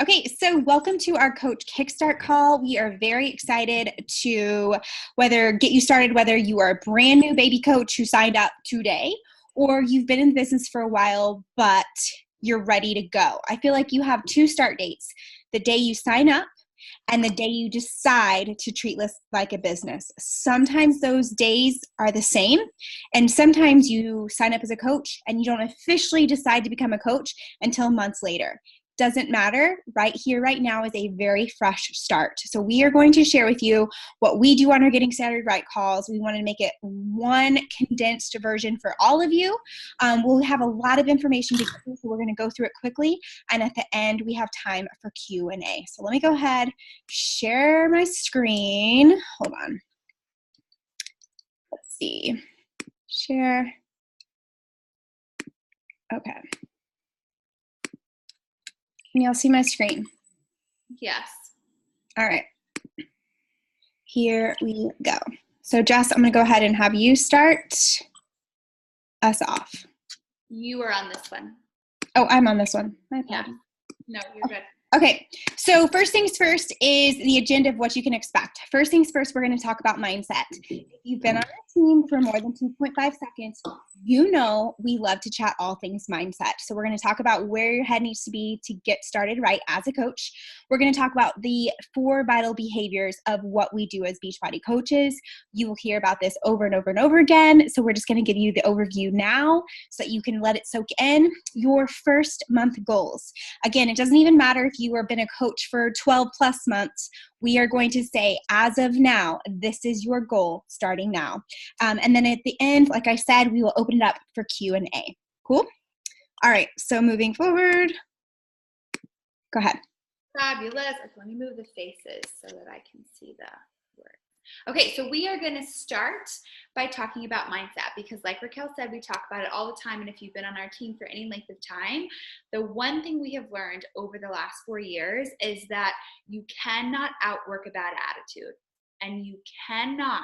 Okay, so welcome to our Coach Kickstart call. We are very excited to get you started, whether you are a brand new baby coach who signed up today or you've been in business for a while, but you're ready to go. I feel like you have two start dates, the day you sign up and the day you decide to treat this like a business. Sometimes those days are the same, and sometimes you sign up as a coach and you don't officially decide to become a coach until months later. Doesn't matter. Right here, right now is a very fresh start. So we are going to share with you what we do on our Getting Started Right calls. We want to make it one condensed version for all of you. We'll have a lot of information to go through, so we're going to go through it quickly. And at the end, we have time for Q&A. So let me go ahead, share my screen. Hold on. Let's see. Share. Okay. Can y'all see my screen? Yes. All right. Here we go. So Jess, I'm going to go ahead and have you start us off. You are on this one. Oh, I'm on this one. My apologies. No, you're good. Okay, so first things first is the agenda of what you can expect. First things first, we're going to talk about mindset. If you've been on our team for more than 2.5 seconds, you know we love to chat all things mindset. So we're going to talk about where your head needs to be to get started right as a coach. We're going to talk about the 4 vital behaviors of what we do as Beachbody coaches. You will hear about this over and over and over again. So we're just going to give you the overview now so that you can let it soak in. Your first month goals. Again, it doesn't even matter if you have been a coach for 12 plus months. We are going to say, as of now, this is your goal starting now. And then at the end, like I said, we will open it up for Q&A. Cool? All right, so moving forward, go ahead. Fabulous. Let me move the faces so that I can see the words. Okay, so we are going to start by talking about mindset because like Raquel said, we talk about it all the time. And if you've been on our team for any length of time, the one thing we have learned over the last 4 years is that you cannot outwork a bad attitude, and you cannot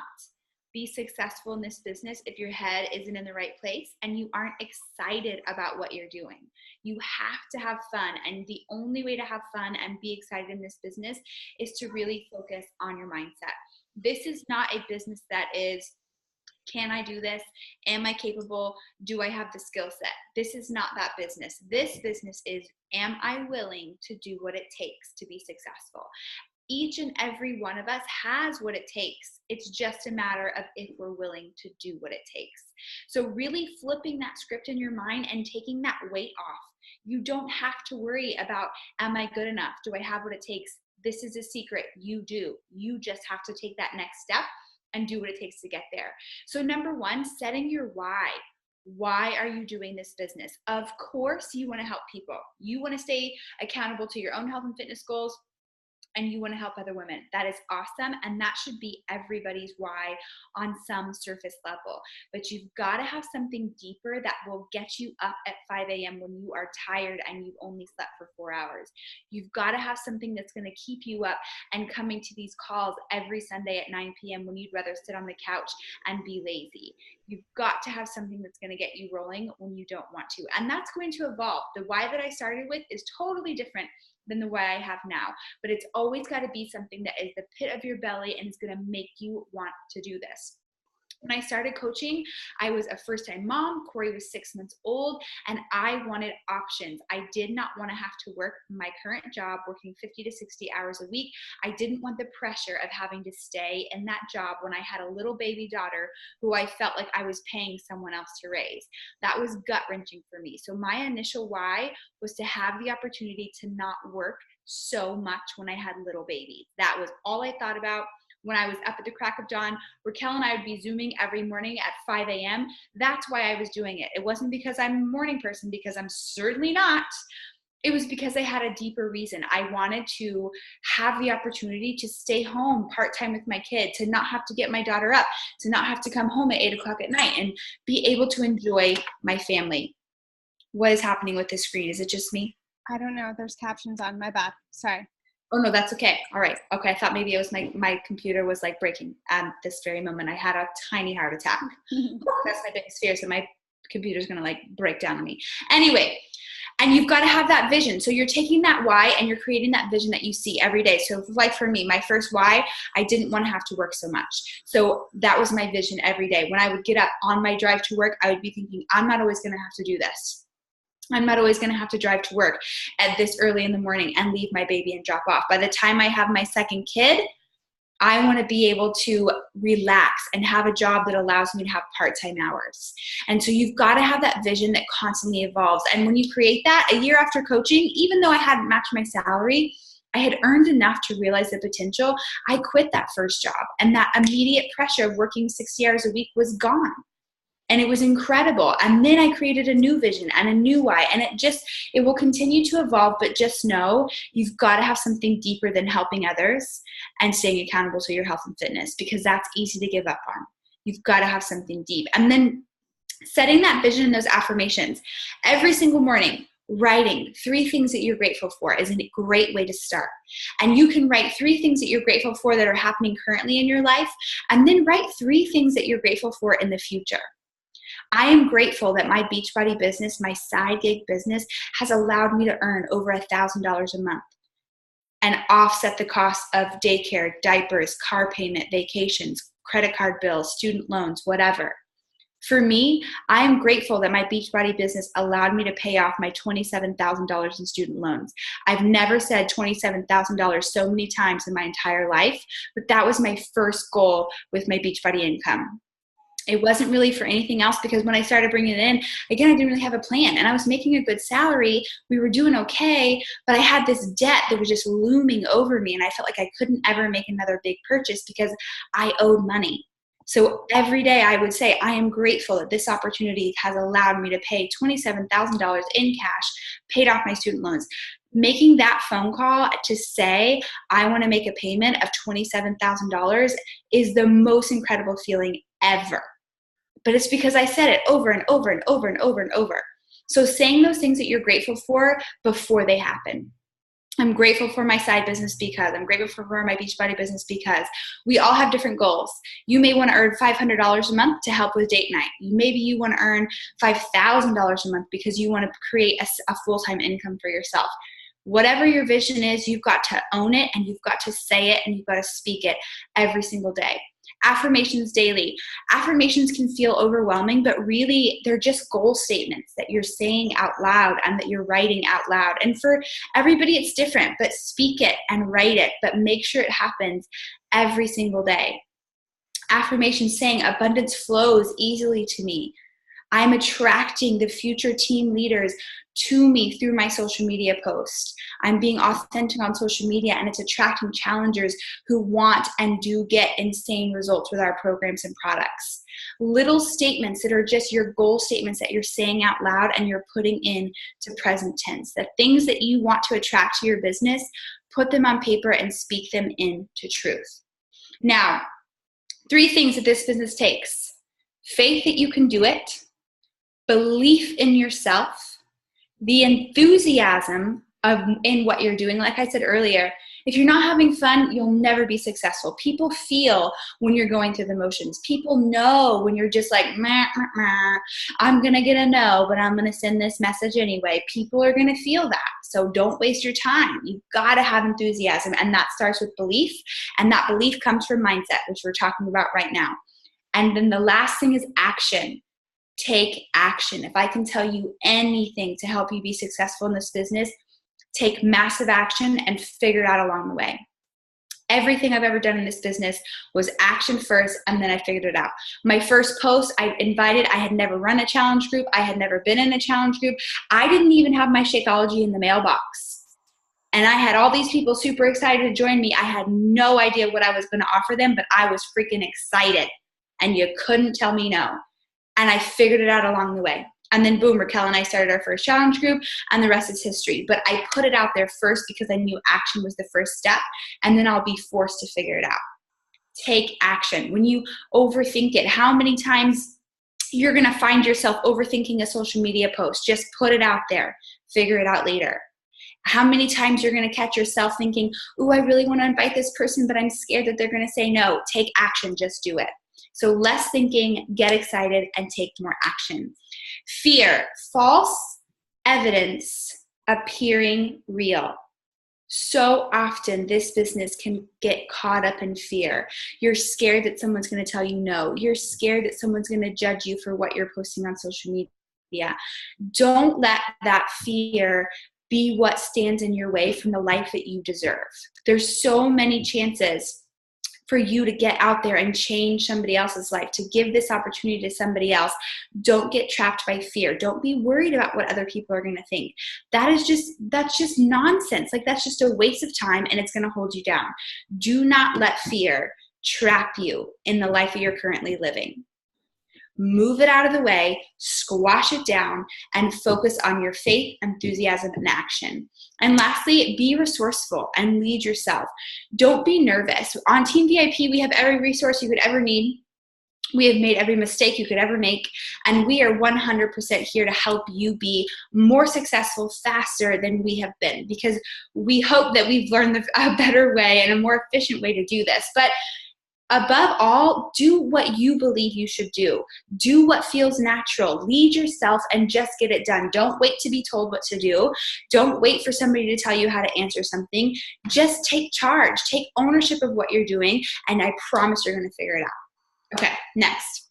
be successful in this business if your head isn't in the right place and you aren't excited about what you're doing. You have to have fun, and the only way to have fun and be excited in this business is to really focus on your mindset. This is not a business that is, can I do this? Am I capable? Do I have the skill set? This is not that business. This business is, am I willing to do what it takes to be successful? Each and every one of us has what it takes. It's just a matter of if we're willing to do what it takes. So really flipping that script in your mind and taking that weight off. You don't have to worry about, am I good enough? Do I have what it takes? This is a secret. You do. You just have to take that next step and do what it takes to get there. So number 1, setting your why. Why are you doing this business? Of course, you want to help people. You want to stay accountable to your own health and fitness goals, and you want to help other women. That is awesome. And that should be everybody's why on some surface level. But you've got to have something deeper that will get you up at 5 a.m. when you are tired and you've only slept for 4 hours. You've got to have something that's going to keep you up and coming to these calls every Sunday at 9 p.m. when you'd rather sit on the couch and be lazy. You've got to have something that's going to get you rolling when you don't want to. And that's going to evolve. The why that I started with is totally different than the way I have now. But it's always got to be something that is the pit of your belly and is going to make you want to do this. When I started coaching, I was a first-time mom. Corey was 6 months old, and I wanted options. I did not want to have to work my current job, working 50 to 60 hours a week. I didn't want the pressure of having to stay in that job when I had a little baby daughter who I felt like I was paying someone else to raise. That was gut-wrenching for me. So my initial why was to have the opportunity to not work so much when I had little babies. That was all I thought about. When I was up at the crack of dawn, Raquel and I would be Zooming every morning at 5 a.m. That's why I was doing it. It wasn't because I'm a morning person, because I'm certainly not. It was because I had a deeper reason. I wanted to have the opportunity to stay home part-time with my kid, to not have to get my daughter up, to not have to come home at 8 o'clock at night, and be able to enjoy my family. What is happening with this screen? Is it just me? I don't know. There's captions on. My bad. Sorry. Oh, no, that's okay. All right. Okay. I thought maybe it was my computer was like breaking at this very moment. I had a tiny heart attack. That's my biggest fear. So my computer's going to like break down on me. Anyway, And you've got to have that vision. So you're taking that why and you're creating that vision that you see every day. So like for me, my first why, I didn't want to have to work so much. So that was my vision every day. When I would get up on my drive to work, I would be thinking, I'm not always going to have to do this. I'm not always going to have to drive to work at this early in the morning and leave my baby and drop off. By the time I have my second kid, I want to be able to relax and have a job that allows me to have part-time hours. And so you've got to have that vision that constantly evolves. And when you create that, a year after coaching, even though I hadn't matched my salary, I had earned enough to realize the potential. I quit that first job, and that immediate pressure of working 60 hours a week was gone. And it was incredible. And then I created a new vision and a new why. And it will continue to evolve, but just know you've got to have something deeper than helping others and staying accountable to your health and fitness, because that's easy to give up on. You've got to have something deep. And then setting that vision and those affirmations every single morning. Writing 3 things that you're grateful for is a great way to start. And you can write 3 things that you're grateful for that are happening currently in your life, and then write 3 things that you're grateful for in the future. I am grateful that my Beachbody business, my side gig business, has allowed me to earn over $1,000 a month and offset the cost of daycare, diapers, car payment, vacations, credit card bills, student loans, whatever. For me, I am grateful that my Beachbody business allowed me to pay off my $27,000 in student loans. I've never said $27,000 so many times in my entire life, but that was my first goal with my Beachbody income. It wasn't really for anything else, because when I started bringing it in, again, I didn't really have a plan, and I was making a good salary. We were doing okay, but I had this debt that was just looming over me, and I felt like I couldn't ever make another big purchase because I owed money. So every day I would say, I am grateful that this opportunity has allowed me to pay $27,000 in cash, paid off my student loans. Making that phone call to say, I want to make a payment of $27,000 is the most incredible feeling ever. But it's because I said it over and over and over and over and over. So saying those things that you're grateful for before they happen. I'm grateful for my side business because, I'm grateful for my Beachbody business because. We all have different goals. You may want to earn $500 a month to help with date night. Maybe you want to earn $5,000 a month because you want to create a full-time income for yourself. Whatever your vision is, you've got to own it, and you've got to say it, and you've got to speak it every single day. Affirmations daily. Affirmations can feel overwhelming, but really they're just goal statements that you're saying out loud and that you're writing out loud. And for everybody it's different, but speak it and write it, but make sure it happens every single day. Affirmations saying abundance flows easily to me. I'm attracting the future team leaders to me through my social media posts. I'm being authentic on social media, and it's attracting challengers who want and do get insane results with our programs and products. Little statements that are just your goal statements that you're saying out loud and you're putting in to present tense. The things that you want to attract to your business, put them on paper and speak them into truth. Now, 3 things that this business takes: faith that you can do it, belief in yourself, the enthusiasm in what you're doing. Like I said earlier, if you're not having fun, you'll never be successful. People feel when you're going through the motions. People know when you're just like, meh, meh, meh. I'm going to get a no, but I'm going to send this message anyway. People are going to feel that. So don't waste your time. You've got to have enthusiasm, and that starts with belief, and that belief comes from mindset, which we're talking about right now. And then the last thing is action. Take action. If I can tell you anything to help you be successful in this business, take massive action and figure it out along the way. Everything I've ever done in this business was action first, and then I figured it out. My first post, I had never run a challenge group. I had never been in a challenge group. I didn't even have my Shakeology in the mailbox. And I had all these people super excited to join me. I had no idea what I was going to offer them, but I was freaking excited. And you couldn't tell me no. And I figured it out along the way. And then boom, Raquel and I started our first challenge group, and the rest is history. But I put it out there first because I knew action was the first step, and then I'll be forced to figure it out. Take action. When you overthink it, how many times you're going to find yourself overthinking a social media post? Just put it out there. Figure it out later. How many times you're going to catch yourself thinking, ooh, I really want to invite this person, but I'm scared that they're going to say no. Take action. Just do it. So less thinking, get excited, and take more action. Fear, false evidence appearing real. So often this business can get caught up in fear. You're scared that someone's going to tell you no. You're scared that someone's going to judge you for what you're posting on social media. Don't let that fear be what stands in your way from the life that you deserve. There's so many chances for you to get out there and change somebody else's life, to give this opportunity to somebody else. Don't get trapped by fear. Don't be worried about what other people are going to think. That's just nonsense. Like, that's just a waste of time, and it's going to hold you down. Do not let fear trap you in the life that you're currently living. Move it out of the way, squash it down, and focus on your faith, enthusiasm, and action. And lastly, be resourceful and lead yourself. Don't be nervous. On Team VIP, we have every resource you could ever need. We have made every mistake you could ever make, and we are 100% here to help you be more successful faster than we have been, because we hope that we've learned a better way and a more efficient way to do this. But above all, do what you believe you should do. Do what feels natural. Lead yourself and just get it done. Don't wait to be told what to do. Don't wait for somebody to tell you how to answer something. Just take charge. Take ownership of what you're doing, and I promise you're going to figure it out. Okay, next.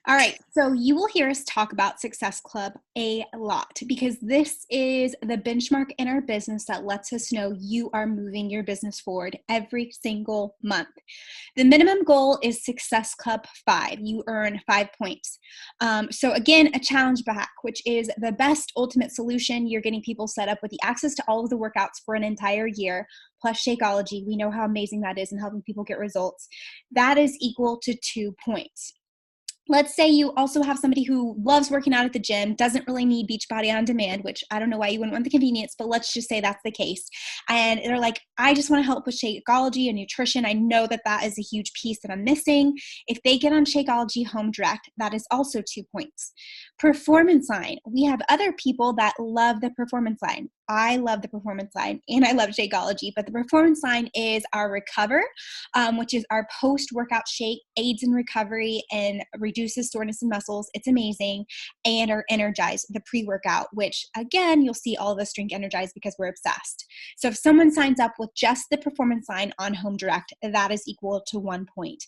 All right, so you will hear us talk about Success Club a lot, because this is the benchmark in our business that lets us know you are moving your business forward every single month. The minimum goal is Success Club 5. You earn 5 points. So again, a challenge back, which is the best ultimate solution. You're getting people set up with the access to all of the workouts for an entire year, plus Shakeology. We know how amazing that is in helping people get results. That is equal to 2 points. Let's say you also have somebody who loves working out at the gym, doesn't really need Beachbody On Demand, which I don't know why you wouldn't want the convenience, but let's just say that's the case. And they're like, I just want to help with Shakeology and nutrition. I know that that is a huge piece that I'm missing. If they get on Shakeology Home Direct, that is also 2 points. Performance Line. We have other people that love the Performance Line. I love the Performance Line and I love Shakeology, but the Performance Line is our Recover, which is our post-workout shake, aids in recovery and reduces soreness in muscles. It's amazing. And our Energize, the pre-workout, which again, you'll see all of us drink Energize because we're obsessed. So if someone signs up with just the Performance Line on Home Direct, that is equal to 1 point.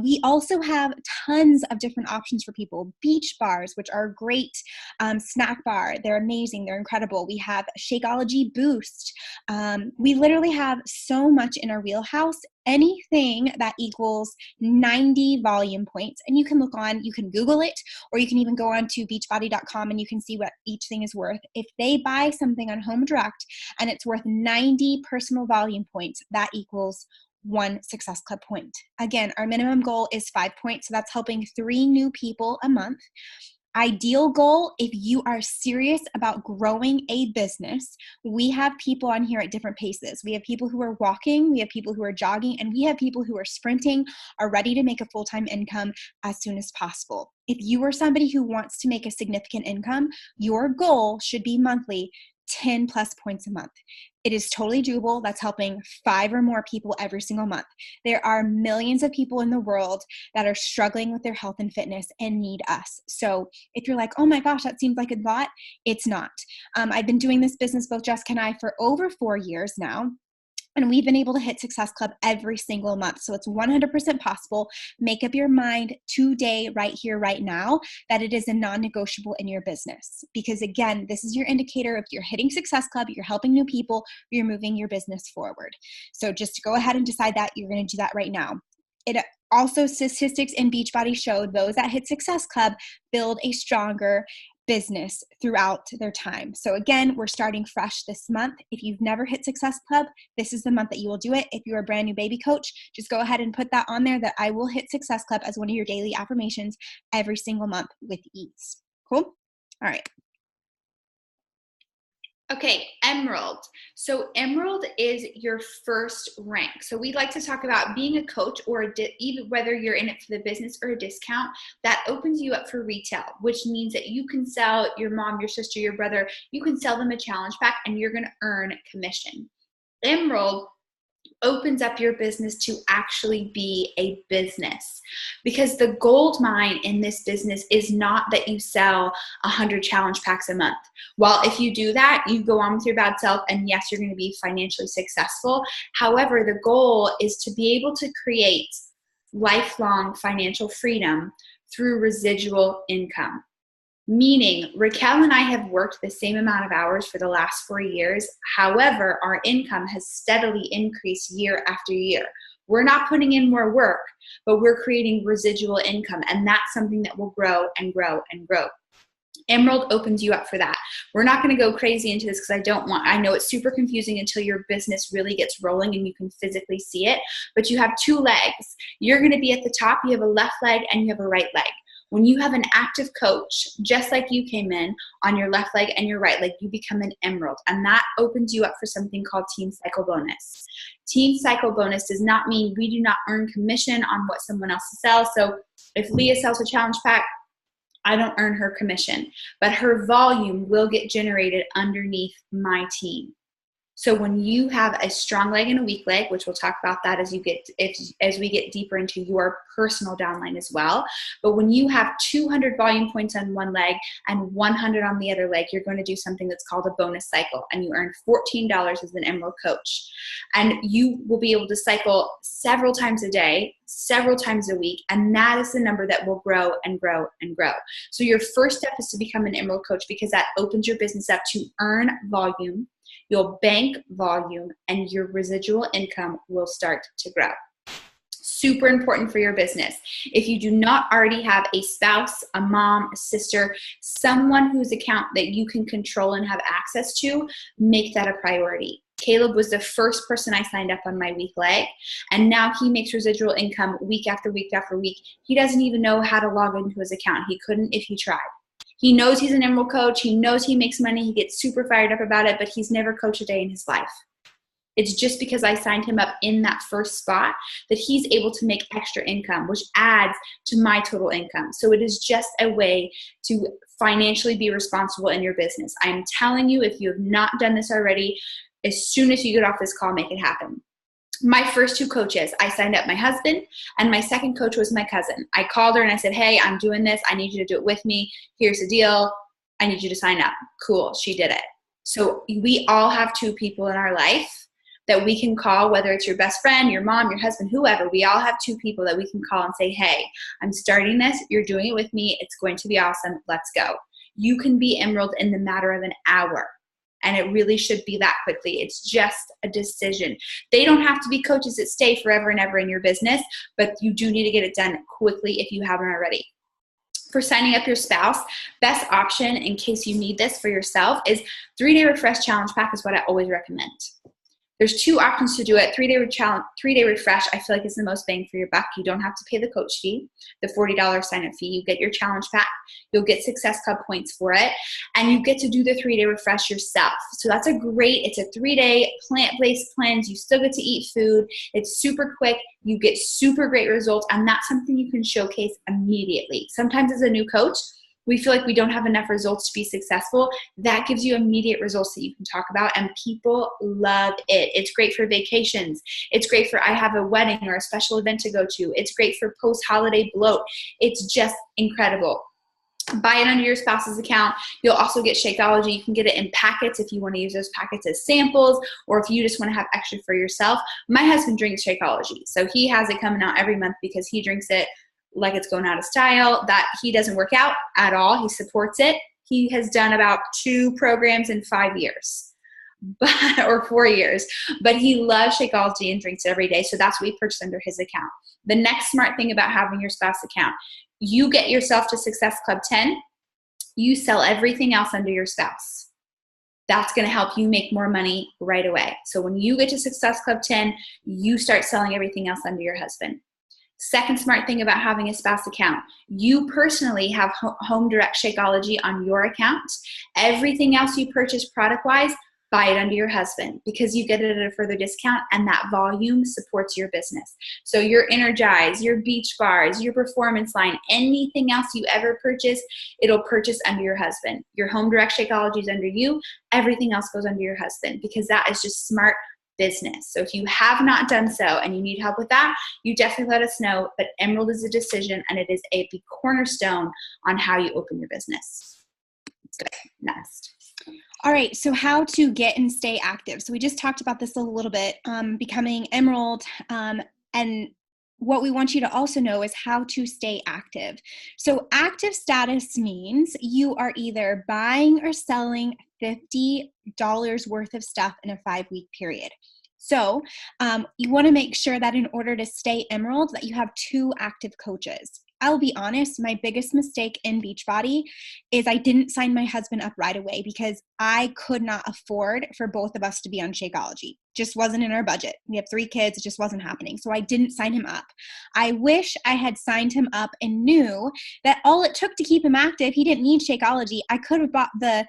We also have tons of different options for people. Beach bars, which are a great snack bar. They're amazing. They're incredible. We have Shakeology Boost. We literally have so much in our wheelhouse. Anything that equals 90 volume points, and you can Google it, or you can even go on to beachbody.com and you can see what each thing is worth. If they buy something on Home Direct and it's worth 90 personal volume points, that equals 1 Success Club point. Again, our minimum goal is 5 points, so that's helping 3 new people a month. Ideal goal, if you are serious about growing a business, we have people on here at different paces. We have people who are walking, we have people who are jogging, and we have people who are sprinting, are ready to make a full-time income as soon as possible. If you are somebody who wants to make a significant income, your goal should be monthly 10 plus points a month. It is totally doable. That's helping 5 or more people every single month. There are millions of people in the world that are struggling with their health and fitness and need us. So if you're like, oh my gosh, that seems like a lot, it's not. I've been doing this business, both Jessica and I, for over 4 years now. And we've been able to hit Success Club every single month. So it's 100% possible. Make up your mind today, right here, right now, that it is a non-negotiable in your business. Because again, this is your indicator. If you're hitting Success Club, you're helping new people, you're moving your business forward. So just to go ahead and decide that, you're going to do that right now. It also, statistics in Beachbody show those that hit Success Club build a stronger business throughout their time. So again, we're starting fresh this month. If you've never hit Success Club, this is the month that you will do it. If you're a brand new baby coach, just go ahead and put that on there, that I will hit Success Club as one of your daily affirmations every single month with ease. Cool? All right. Okay, Emerald. So Emerald is your first rank. So we'd like to talk about being a coach, or even whether you're in it for the business or a discount, that opens you up for retail, which means that you can sell your mom, your sister, your brother, you can sell them a challenge pack and you're going to earn commission. Emerald opens up your business to actually be a business. Because the gold mine in this business is not that you sell 100 challenge packs a month. While if you do that, you go on with your bad self, and yes, you're going to be financially successful. However, the goal is to be able to create lifelong financial freedom through residual income. Meaning, Raquel and I have worked the same amount of hours for the last 4 years. However, our income has steadily increased year after year. We're not putting in more work, but we're creating residual income, and that's something that will grow and grow and grow. Emerald opens you up for that. We're not going to go crazy into this because I know it's super confusing until your business really gets rolling and you can physically see it, but you have 2 legs. You're going to be at the top. You have a left leg and you have a right leg. When you have an active coach, just like you came in on your left leg and your right leg, you become an emerald. And that opens you up for something called Team Cycle Bonus. Team Cycle Bonus does not mean we do not earn commission on what someone else sells. So if Leah sells a challenge pack, I don't earn her commission, but her volume will get generated underneath my team. So when you have a strong leg and a weak leg, which we'll talk about that as we get deeper into your personal downline as well. But when you have 200 volume points on one leg and 100 on the other leg, you're going to do something that's called a bonus cycle, and you earn $14 as an Emerald coach. And you will be able to cycle several times a day, several times a week, and that is the number that will grow and grow and grow. So your first step is to become an Emerald coach, because that opens your business up to earn volume. You'll bank volume, and your residual income will start to grow. Super important for your business. If you do not already have a spouse, a mom, a sister, someone whose account that you can control and have access to, make that a priority. Caleb was the first person I signed up on my weak leg, and now he makes residual income week after week after week. He doesn't even know how to log into his account. He couldn't if he tried. He knows he's an Emerald coach. He knows he makes money. He gets super fired up about it, but he's never coached a day in his life. It's just because I signed him up in that first spot that he's able to make extra income, which adds to my total income. So it is just a way to financially be responsible in your business. I'm telling you, if you have not done this already, as soon as you get off this call, make it happen. My first 2 coaches, I signed up my husband, and my second coach was my cousin. I called her and I said, hey, I'm doing this. I need you to do it with me. Here's the deal. I need you to sign up. Cool. She did it. So we all have 2 people in our life that we can call, whether it's your best friend, your mom, your husband, whoever. We all have 2 people that we can call and say, hey, I'm starting this. You're doing it with me. It's going to be awesome. Let's go. You can be Emerald in the matter of an hour. And it really should be that quickly. It's just a decision. They don't have to be coaches that stay forever and ever in your business, but you do need to get it done quickly if you haven't already. For signing up your spouse, best option in case you need this for yourself is 3-day refresh challenge pack is what I always recommend. There's 2 options to do it. 3-day refresh, I feel like is the most bang for your buck. You don't have to pay the coach fee, the $40 sign-up fee. You get your challenge pack. You'll get Success Club points for it. And you get to do the 3-day refresh yourself. So that's it's a 3-day plant-based cleanse. You still get to eat food. It's super quick. You get super great results. And that's something you can showcase immediately. Sometimes as a new coach, we feel like we don't have enough results to be successful. That gives you immediate results that you can talk about, and people love it. It's great for vacations. It's great for I have a wedding or a special event to go to. It's great for post-holiday bloat. It's just incredible. Buy it under your spouse's account. You'll also get Shakeology. You can get it in packets if you want to use those packets as samples, or if you just want to have extra for yourself. My husband drinks Shakeology, so he has it coming out every month because he drinks it like it's going out of style. That he doesn't work out at all. He supports it. He has done about 2 programs in 5 years, or 4 years, but he loves Shakeology and drinks it every day. So that's what we purchased under his account. The next smart thing about having your spouse account, you get yourself to Success Club 10, you sell everything else under your spouse. That's going to help you make more money right away. So when you get to Success Club 10, you start selling everything else under your husband. Second smart thing about having a spouse account, you personally have home direct Shakeology on your account. Everything else you purchase product-wise, buy it under your husband, because you get it at a further discount, and that volume supports your business. So your Energize, your beach bars, your performance line, anything else you ever purchase, it'll purchase under your husband. Your home direct Shakeology is under you. Everything else goes under your husband, because that is just smart business. So if you have not done so and you need help with that, you definitely let us know. But Emerald is a decision, and it is the cornerstone on how you open your business. Let's go next. All right, so how to get and stay active. So we just talked about this a little bit, becoming Emerald, and what we want you to also know is how to stay active. So active status means you are either buying or selling $50 worth of stuff in a 5-week period. So you want to make sure that in order to stay Emerald, that you have 2 active coaches. I'll be honest, my biggest mistake in Beachbody is I didn't sign my husband up right away because I could not afford for both of us to be on Shakeology. Just wasn't in our budget. We have 3 kids. It just wasn't happening. So I didn't sign him up. I wish I had signed him up and knew that all it took to keep him active, he didn't need Shakeology. I could have bought the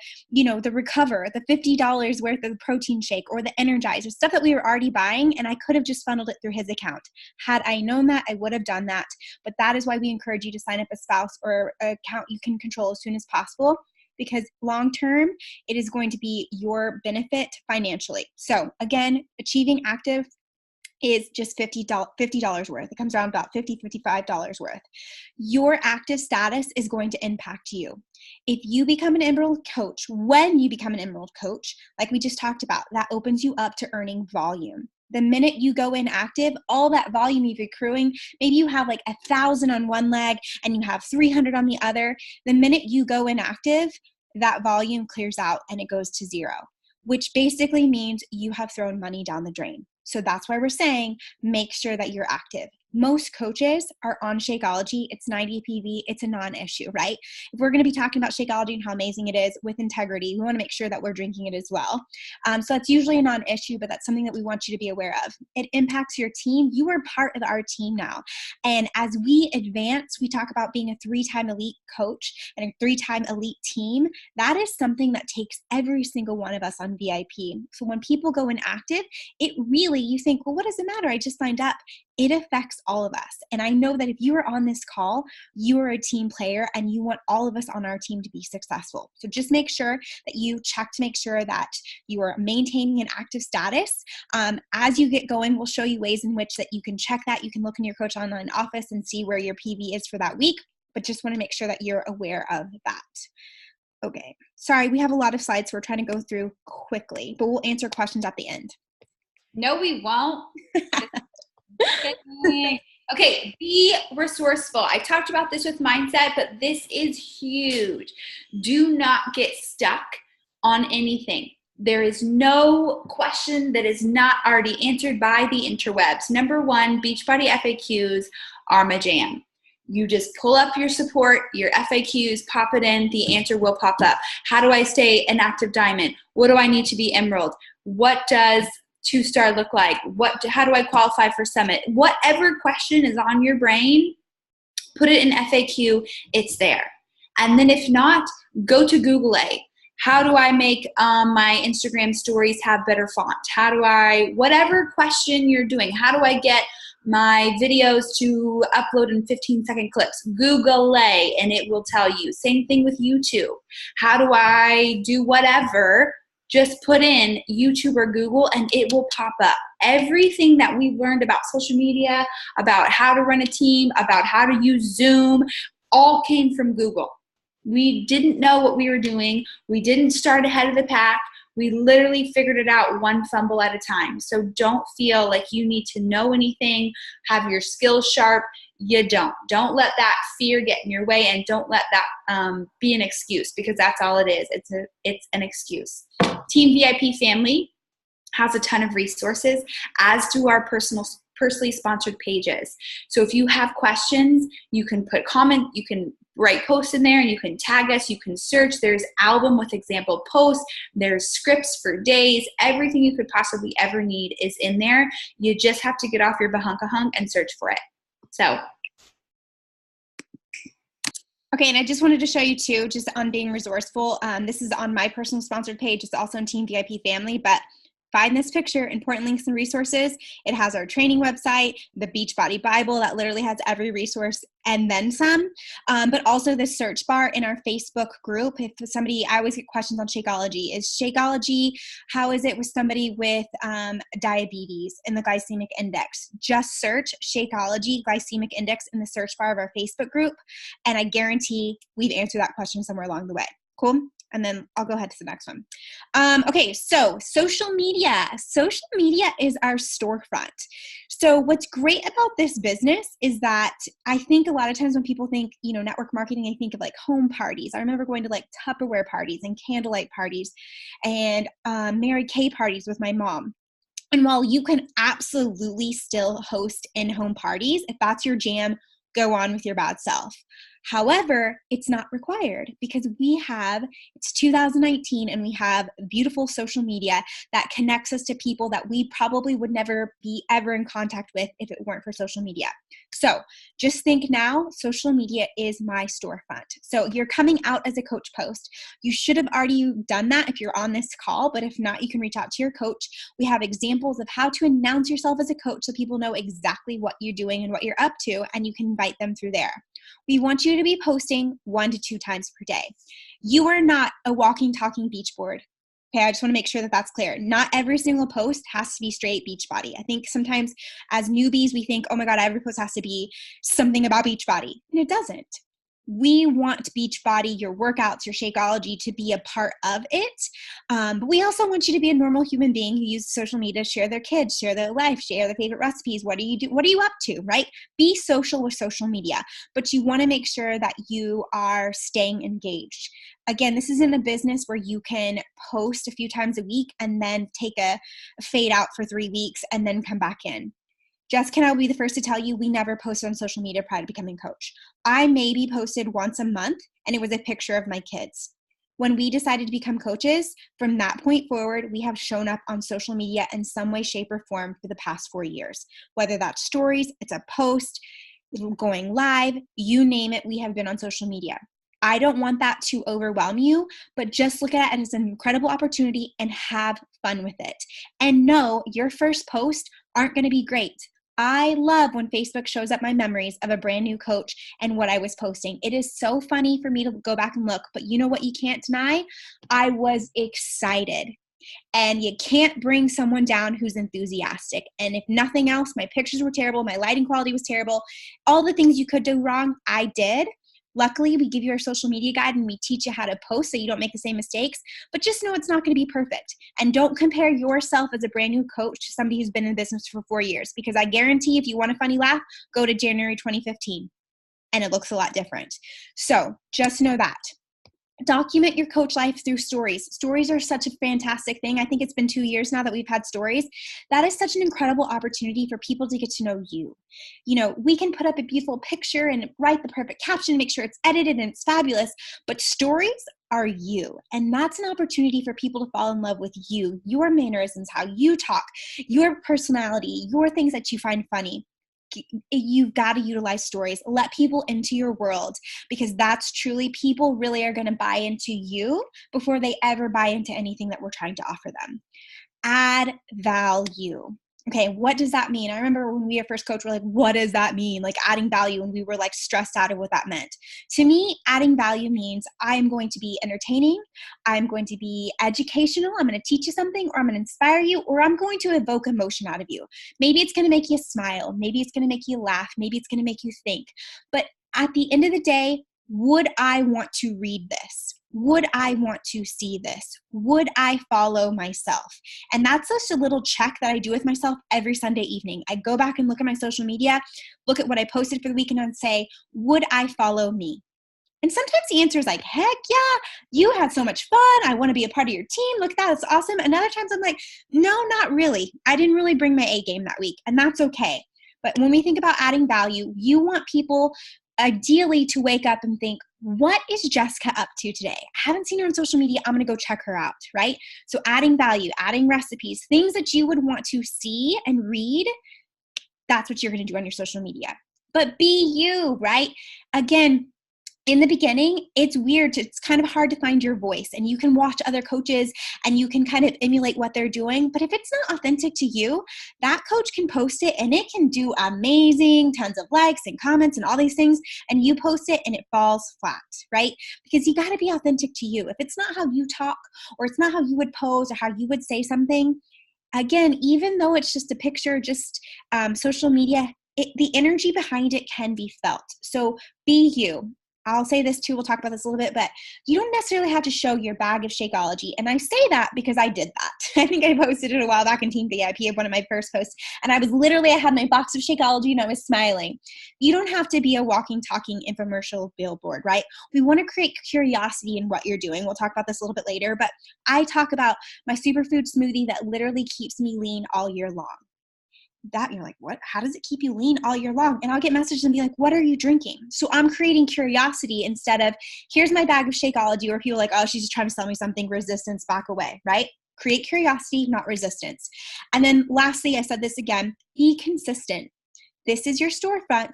Recover, the $50 worth of the protein shake or the Energizer, stuff that we were already buying, and I could have just funneled it through his account. Had I known that, I would have done that. But that is why we encourage you to sign up a spouse or an account you can control as soon as possible, because long term, it is going to be your benefit financially. So again, achieving active is just $50 worth. It comes around about $50, $55 worth. Your active status is going to impact you. If you become an Emerald coach, when you become an Emerald coach, like we just talked about, that opens you up to earning volume. The minute you go inactive, all that volume you've accruing, maybe you have like 1,000 on one leg and you have 300 on the other. The minute you go inactive, that volume clears out and it goes to 0, which basically means you have thrown money down the drain. So that's why we're saying make sure that you're active. Most coaches are on Shakeology. It's 90 PV. It's a non-issue, right? If we're going to be talking about Shakeology and how amazing it is with integrity, we want to make sure that we're drinking it as well. So that's usually a non-issue, but that's something that we want you to be aware of. It impacts your team. You are part of our team now. And as we advance, we talk about being a 3-time elite coach and a 3-time elite team. That is something that takes every single one of us on VIP. So when people go inactive, it really, you think, well, what does it matter? I just signed up. It affects all of us. And I know that if you are on this call, you are a team player and you want all of us on our team to be successful. So just make sure that you check to make sure that you are maintaining an active status. As you get going, we'll show you ways in which that you can check that. You can look in your Coach Online office and see where your PV is for that week, but just want to make sure that you're aware of that. Okay, sorry, we have a lot of slides, so we're trying to go through quickly, but we'll answer questions at the end. No, we won't. Okay, be resourceful. I talked about this with mindset, but this is huge. Do not get stuck on anything. There is no question that is not already answered by the interwebs. Number 1, Beachbody FAQs are my jam. You just pull up your support, your FAQs, pop it in, the answer will pop up. How do I stay an active diamond? What do I need to be Emerald? What does 2-star look like? How do I qualify for Summit? Whatever question is on your brain, put it in FAQ, it's there. And then if not, go to Google A. How do I make my Instagram stories have better font? Whatever question you're doing, how do I get my videos to upload in 15-second clips? Google A and it will tell you. Same thing with YouTube. How do I do whatever? Just put in YouTube or Google and it will pop up. Everything that we've learned about social media, about how to run a team, about how to use Zoom, all came from Google. We didn't know what we were doing. We didn't start ahead of the pack. We literally figured it out one fumble at a time. So don't feel like you need to know anything, have your skills sharp. You don't. Don't let that fear get in your way, and don't let that be an excuse, because that's all it is. It's an excuse. Team VIP family has a ton of resources, as do our personally sponsored pages. So if you have questions, you can put comment, you can write posts in there, and you can tag us, you can search. There's album with example posts, there's scripts for days, everything you could possibly ever need is in there. You just have to get off your bahunka-hunk and search for it. So. Okay, and I just wanted to show you too, just on being resourceful. This is on my personal sponsored page. It's also in Team VIP Family, but find this picture, important links and resources. It has our training website, the Beachbody Bible that literally has every resource and then some, but also the search bar in our Facebook group. If somebody, I always get questions on Shakeology. Is Shakeology, how is it with somebody with diabetes and the glycemic index? Just search Shakeology glycemic index in the search bar of our Facebook group, and I guarantee we've answered that question somewhere along the way. Cool? And then I'll go ahead to the next one. Okay, so social media. Social media is our storefront. So what's great about this business is that I think a lot of times when people think, network marketing, I think of like home parties. I remember going to like Tupperware parties and candlelight parties and Mary Kay parties with my mom. And while you can absolutely still host in-home parties, if that's your jam, go on with your bad self. However, it's not required because it's 2019 and we have beautiful social media that connects us to people that we probably would never be ever in contact with if it weren't for social media. So just think now, social media is my storefront. So you're coming out as a coach post. You should have already done that if you're on this call, but if not, you can reach out to your coach. We have examples of how to announce yourself as a coach so people know exactly what you're doing and what you're up to, and you can invite them through there. We want you to be posting 1 to 2 times per day. You are not a walking, talking beach board. Okay, I just want to make sure that that's clear. Not every single post has to be straight Beachbody. I think sometimes as newbies, we think, oh my God, every post has to be something about Beachbody. And it doesn't. We want Beachbody, your workouts, your Shakeology to be a part of it. But we also want you to be a normal human being who uses social media to share their kids, share their life, share their favorite recipes. What do you do? What are you up to, right? Be social with social media, but you want to make sure that you are staying engaged. Again, this isn't a business where you can post a few times a week and then take a fade out for 3 weeks and then come back in. Jessica and I will be the first to tell you we never posted on social media prior to becoming coach. I maybe posted once a month, and it was a picture of my kids. When we decided to become coaches, from that point forward, we have shown up on social media in some way, shape, or form for the past 4 years. Whether that's stories, it's a post, going live, you name it, we have been on social media. I don't want that to overwhelm you, but just look at it as an incredible opportunity and have fun with it. And no, your first posts aren't going to be great. I love when Facebook shows up my memories of a brand new coach and what I was posting. It is so funny for me to go back and look, but you know what you can't deny? I was excited. And you can't bring someone down who's enthusiastic. And if nothing else, my pictures were terrible, my lighting quality was terrible. All the things you could do wrong, I did. Luckily, we give you our social media guide and we teach you how to post so you don't make the same mistakes, but just know it's not going to be perfect. And don't compare yourself as a brand new coach to somebody who's been in business for 4 years, because I guarantee if you want a funny laugh, go to January 2015 and it looks a lot different. So just know that. Document your coach life through stories. Stories are such a fantastic thing. I think it's been 2 years now that we've had stories. That is such an incredible opportunity for people to get to know you. We can put up a beautiful picture and write the perfect caption, make sure it's edited and it's fabulous, but stories are you. And that's an opportunity for people to fall in love with you, your mannerisms, how you talk, your personality, your things that you find funny. You've got to utilize stories. Let people into your world, because that's truly, people really are going to buy into you before they ever buy into anything that we're trying to offer them. Add value. Okay, what does that mean? I remember when we were first coach, we're like, what does that mean? Like adding value, and we were like stressed out of what that meant. To me, adding value means I'm going to be entertaining, I'm going to be educational, I'm going to teach you something, or I'm going to inspire you, or I'm going to evoke emotion out of you. Maybe it's going to make you smile, maybe it's going to make you laugh, maybe it's going to make you think. But at the end of the day, would I want to read this? Would I want to see this? Would I follow myself? And that's just a little check that I do with myself every Sunday evening. I go back and look at my social media, look at what I posted for the weekend, and say, would I follow me? And sometimes the answer is like, heck yeah, you had so much fun. I want to be a part of your team. Look at that. It's awesome. And other times I'm like, no, not really. I didn't really bring my A game that week. And that's okay. But when we think about adding value, you want people ideally to wake up and think, what is Jessica up to today? I haven't seen her on social media. I'm going to go check her out, right? So adding value, adding recipes, things that you would want to see and read, that's what you're going to do on your social media. But be you, right? Again, in the beginning, it's weird. It's kind of hard to find your voice, and you can watch other coaches and you can kind of emulate what they're doing. But if it's not authentic to you, that coach can post it and it can do amazing, tons of likes and comments and all these things. And you post it and it falls flat, right? Because you got to be authentic to you. If it's not how you talk, or it's not how you would pose or how you would say something, again, even though it's just a picture, just social media, the energy behind it can be felt. So be you. I'll say this too, we'll talk about this a little bit, but you don't necessarily have to show your bag of Shakeology. And I say that because I did that. I think I posted it a while back in Team VIP of one of my first posts. And I had my box of Shakeology and I was smiling. You don't have to be a walking, talking infomercial billboard, right? We want to create curiosity in what you're doing. We'll talk about this a little bit later, but I talk about my superfood smoothie that literally keeps me lean all year long. That you're like, what? How does it keep you lean all year long? And I'll get messages and be like, what are you drinking? So I'm creating curiosity instead of, here's my bag of Shakeology, or people are like, oh, she's just trying to sell me something, resistance, back away, right? Create curiosity, not resistance. And then lastly, I said this again, be consistent. This is your storefront.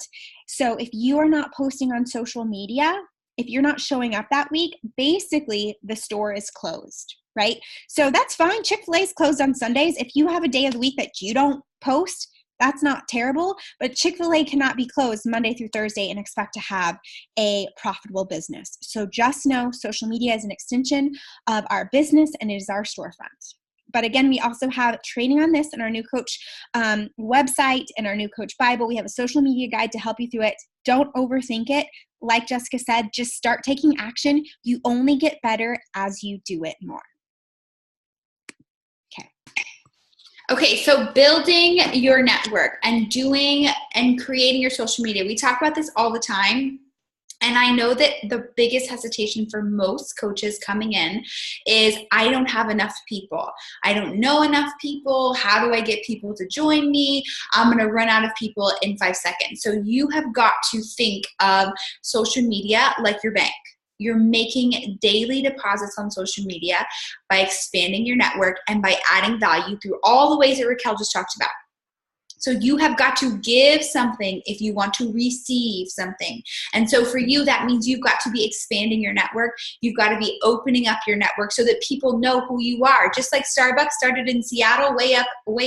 So if you are not posting on social media, if you're not showing up that week, basically the store is closed, right? So that's fine. Chick-fil-A is closed on Sundays. If you have a day of the week that you don't post, that's not terrible, but Chick-fil-A cannot be closed Monday through Thursday and expect to have a profitable business. So just know social media is an extension of our business and it is our storefront. But again, we also have training on this in our new coach website and our new coach Bible. We have a social media guide to help you through it. Don't overthink it. Like Jessica said, just start taking action. You only get better as you do it more. Okay, so building your network and doing and creating your social media. We talk about this all the time. And I know that the biggest hesitation for most coaches coming in is, I don't have enough people. I don't know enough people. How do I get people to join me? I'm going to run out of people in 5 seconds. So you have got to think of social media like your bank. You're making daily deposits on social media by expanding your network and by adding value through all the ways that Raquel just talked about. So you have got to give something if you want to receive something. And so for you, that means you've got to be expanding your network. You've got to be opening up your network so that people know who you are. Just like Starbucks started in Seattle, way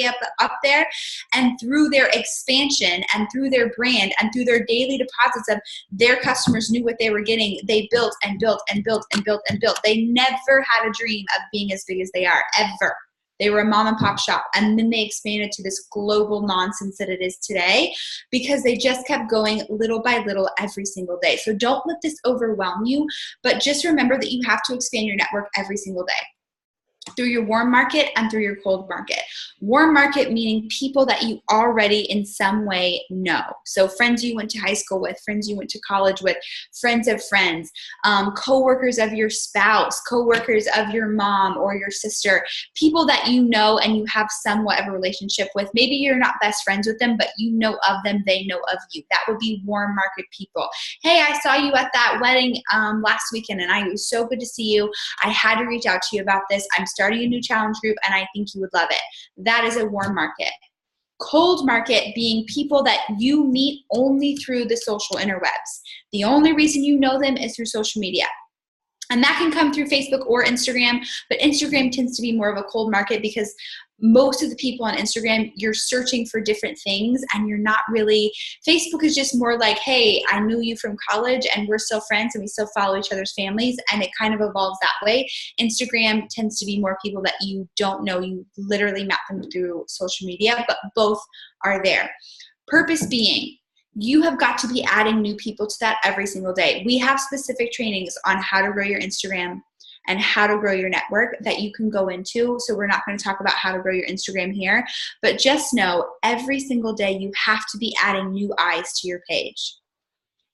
up there. And through their expansion and through their brand and through their daily deposits of their customers knew what they were getting, they built and built and built and built and built. They never had a dream of being as big as they are, ever. They were a mom and pop shop, and then they expanded to this global nonsense that it is today because they just kept going little by little every single day. So don't let this overwhelm you, but just remember that you have to expand your network every single day, through your warm market and through your cold market. Warm market meaning people that you already in some way know. So friends you went to high school with, friends you went to college with, friends of friends, coworkers of your spouse, coworkers of your mom or your sister, people that you know and you have somewhat of a relationship with. Maybe you're not best friends with them, but you know of them, they know of you. That would be warm market people. Hey, I saw you at that wedding last weekend and it was so good to see you. I had to reach out to you about this. I'm starting a new challenge group and I think you would love it. That is a warm market. Cold market being people that you meet only through the social interwebs. The only reason you know them is through social media. And that can come through Facebook or Instagram, but Instagram tends to be more of a cold market because most of the people on Instagram, you're searching for different things and you're not really, Facebook is just more like, hey, I knew you from college and we're still friends and we still follow each other's families, and it kind of evolves that way. Instagram tends to be more people that you don't know, you literally map them through social media, but both are there. Purpose being, you have got to be adding new people to that every single day. We have specific trainings on how to grow your Instagram and how to grow your network that you can go into. So we're not going to talk about how to grow your Instagram here, but just know every single day you have to be adding new eyes to your page.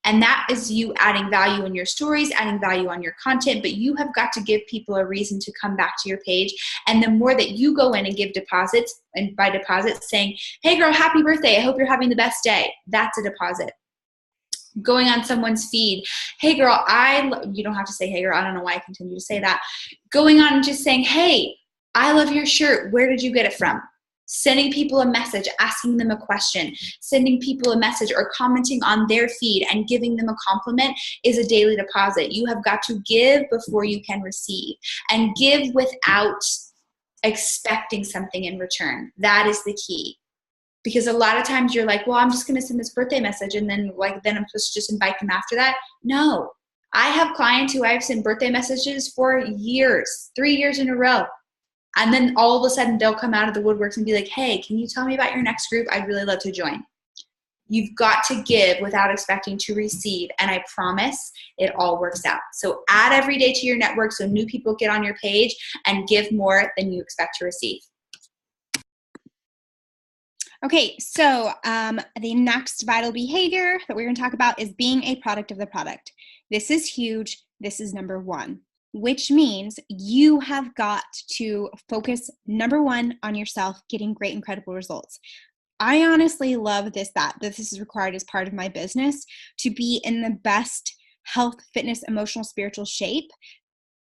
And that is you adding value in your stories, adding value on your content, but you have got to give people a reason to come back to your page. And the more that you go in and give deposits, and by deposits saying, hey girl, happy birthday, I hope you're having the best day, that's a deposit. Going on someone's feed, hey girl, you don't have to say hey girl, I don't know why I continue to say that. Going on and just saying, hey, I love your shirt, where did you get it from? sending people a message, asking them a question, sending people a message or commenting on their feed and giving them a compliment is a daily deposit. You have got to give before you can receive, and give without expecting something in return. That is the key. Because a lot of times you're like, well, I'm just going to send this birthday message and then then I'm supposed to just invite them after that. No. I have clients who I've sent birthday messages for years, 3 years in a row. And then all of a sudden they'll come out of the woodworks and be like, hey, can you tell me about your next group? I'd really love to join. You've got to give without expecting to receive. And I promise it all works out. So add every day to your network so new people get on your page, and give more than you expect to receive. Okay, so the next vital behavior that we're going to talk about is being a product of the product. This is huge. This is number one, which means you have got to focus, number one, on yourself getting great, incredible results. I honestly love that this is required as part of my business, to be in the best health, fitness, emotional, spiritual shape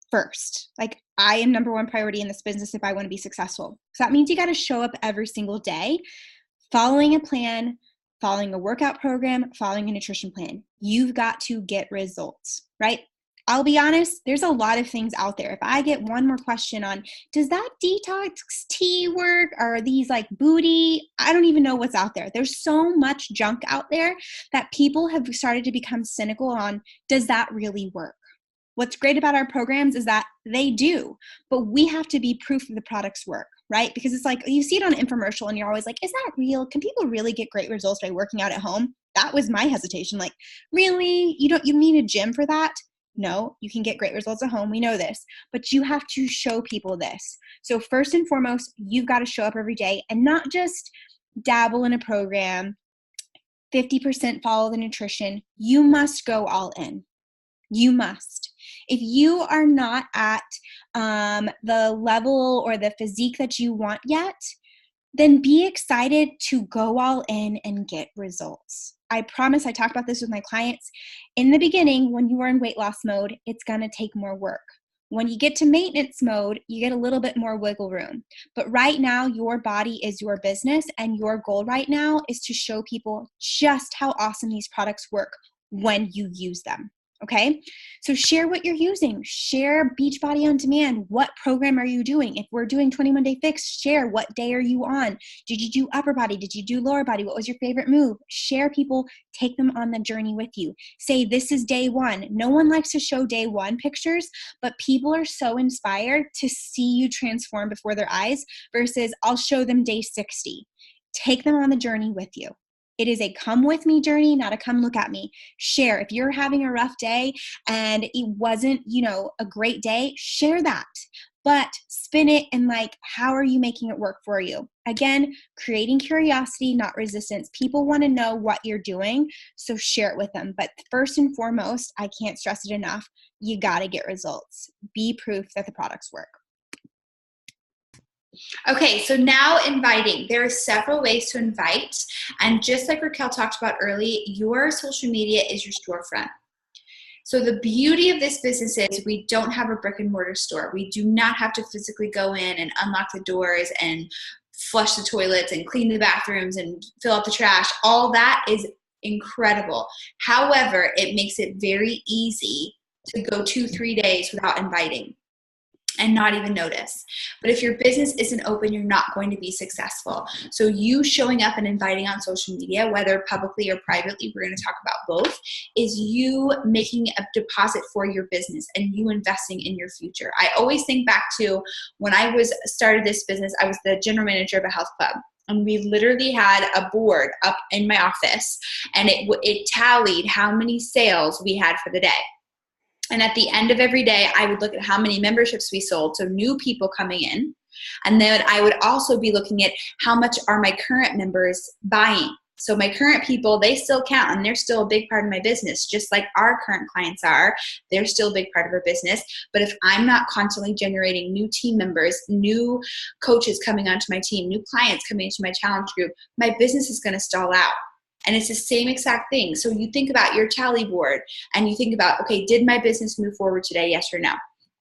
first. Like, I am number one priority in this business if I want to be successful. So that means you got to show up every single day, following a plan, following a workout program, following a nutrition plan. You've got to get results, right? I'll be honest, there's a lot of things out there. If I get one more question on, does that detox tea work? Or are these like booty? I don't even know what's out there. There's so much junk out there that people have started to become cynical on, does that really work? What's great about our programs is that they do, but we have to be proof of the products work, right? Because it's like, you see it on an infomercial and you're always like, is that real? Can people really get great results by working out at home? That was my hesitation. Like, really? You need a gym for that? No, you can get great results at home. We know this, but you have to show people this. So first and foremost, you've got to show up every day and not just dabble in a program, 50% follow the nutrition. You must go all in. You must. If you are not at the level or the physique that you want yet, then be excited to go all in and get results. I promise, I talk about this with my clients. In the beginning, when you are in weight loss mode, it's going to take more work. When you get to maintenance mode, you get a little bit more wiggle room. But right now, your body is your business, and your goal right now is to show people just how awesome these products work when you use them. Okay, so share what you're using. Share Beachbody On Demand. What program are you doing? If we're doing 21 Day Fix, share what day are you on? Did you do upper body? Did you do lower body? What was your favorite move? Share people, take them on the journey with you. Say, this is day one. No one likes to show day one pictures, but people are so inspired to see you transform before their eyes versus I'll show them day 60. Take them on the journey with you. It is a come with me journey, not a come look at me. Share. If you're having a rough day and it wasn't, a great day, share that. But spin it and like, how are you making it work for you? Again, creating curiosity, not resistance. People want to know what you're doing, so share it with them. But first and foremost, I can't stress it enough, you got to get results. Be proof that the products work. Okay, so now inviting. There are several ways to invite. And just like Raquel talked about early, your social media is your storefront. So the beauty of this business is we don't have a brick and mortar store. We do not have to physically go in and unlock the doors and flush the toilets and clean the bathrooms and fill out the trash. All that is incredible. However, it makes it very easy to go 2-3 days without inviting and not even notice. But if your business isn't open, you're not going to be successful. So you showing up and inviting on social media, whether publicly or privately, we're going to talk about both, is you making a deposit for your business and you investing in your future. I always think back to when I started this business, I was the general manager of a health club. And we literally had a board up in my office, and it tallied how many sales we had for the day. And at the end of every day, I would look at how many memberships we sold, so new people coming in. And then I would also be looking at how much are my current members buying. So my current people, they still count, and they're still a big part of my business, just like our current clients are. They're still a big part of our business. But if I'm not constantly generating new team members, new coaches coming onto my team, new clients coming into my challenge group, my business is going to stall out. And it's the same exact thing. So you think about your tally board and you think about, okay, did my business move forward today? Yes or no?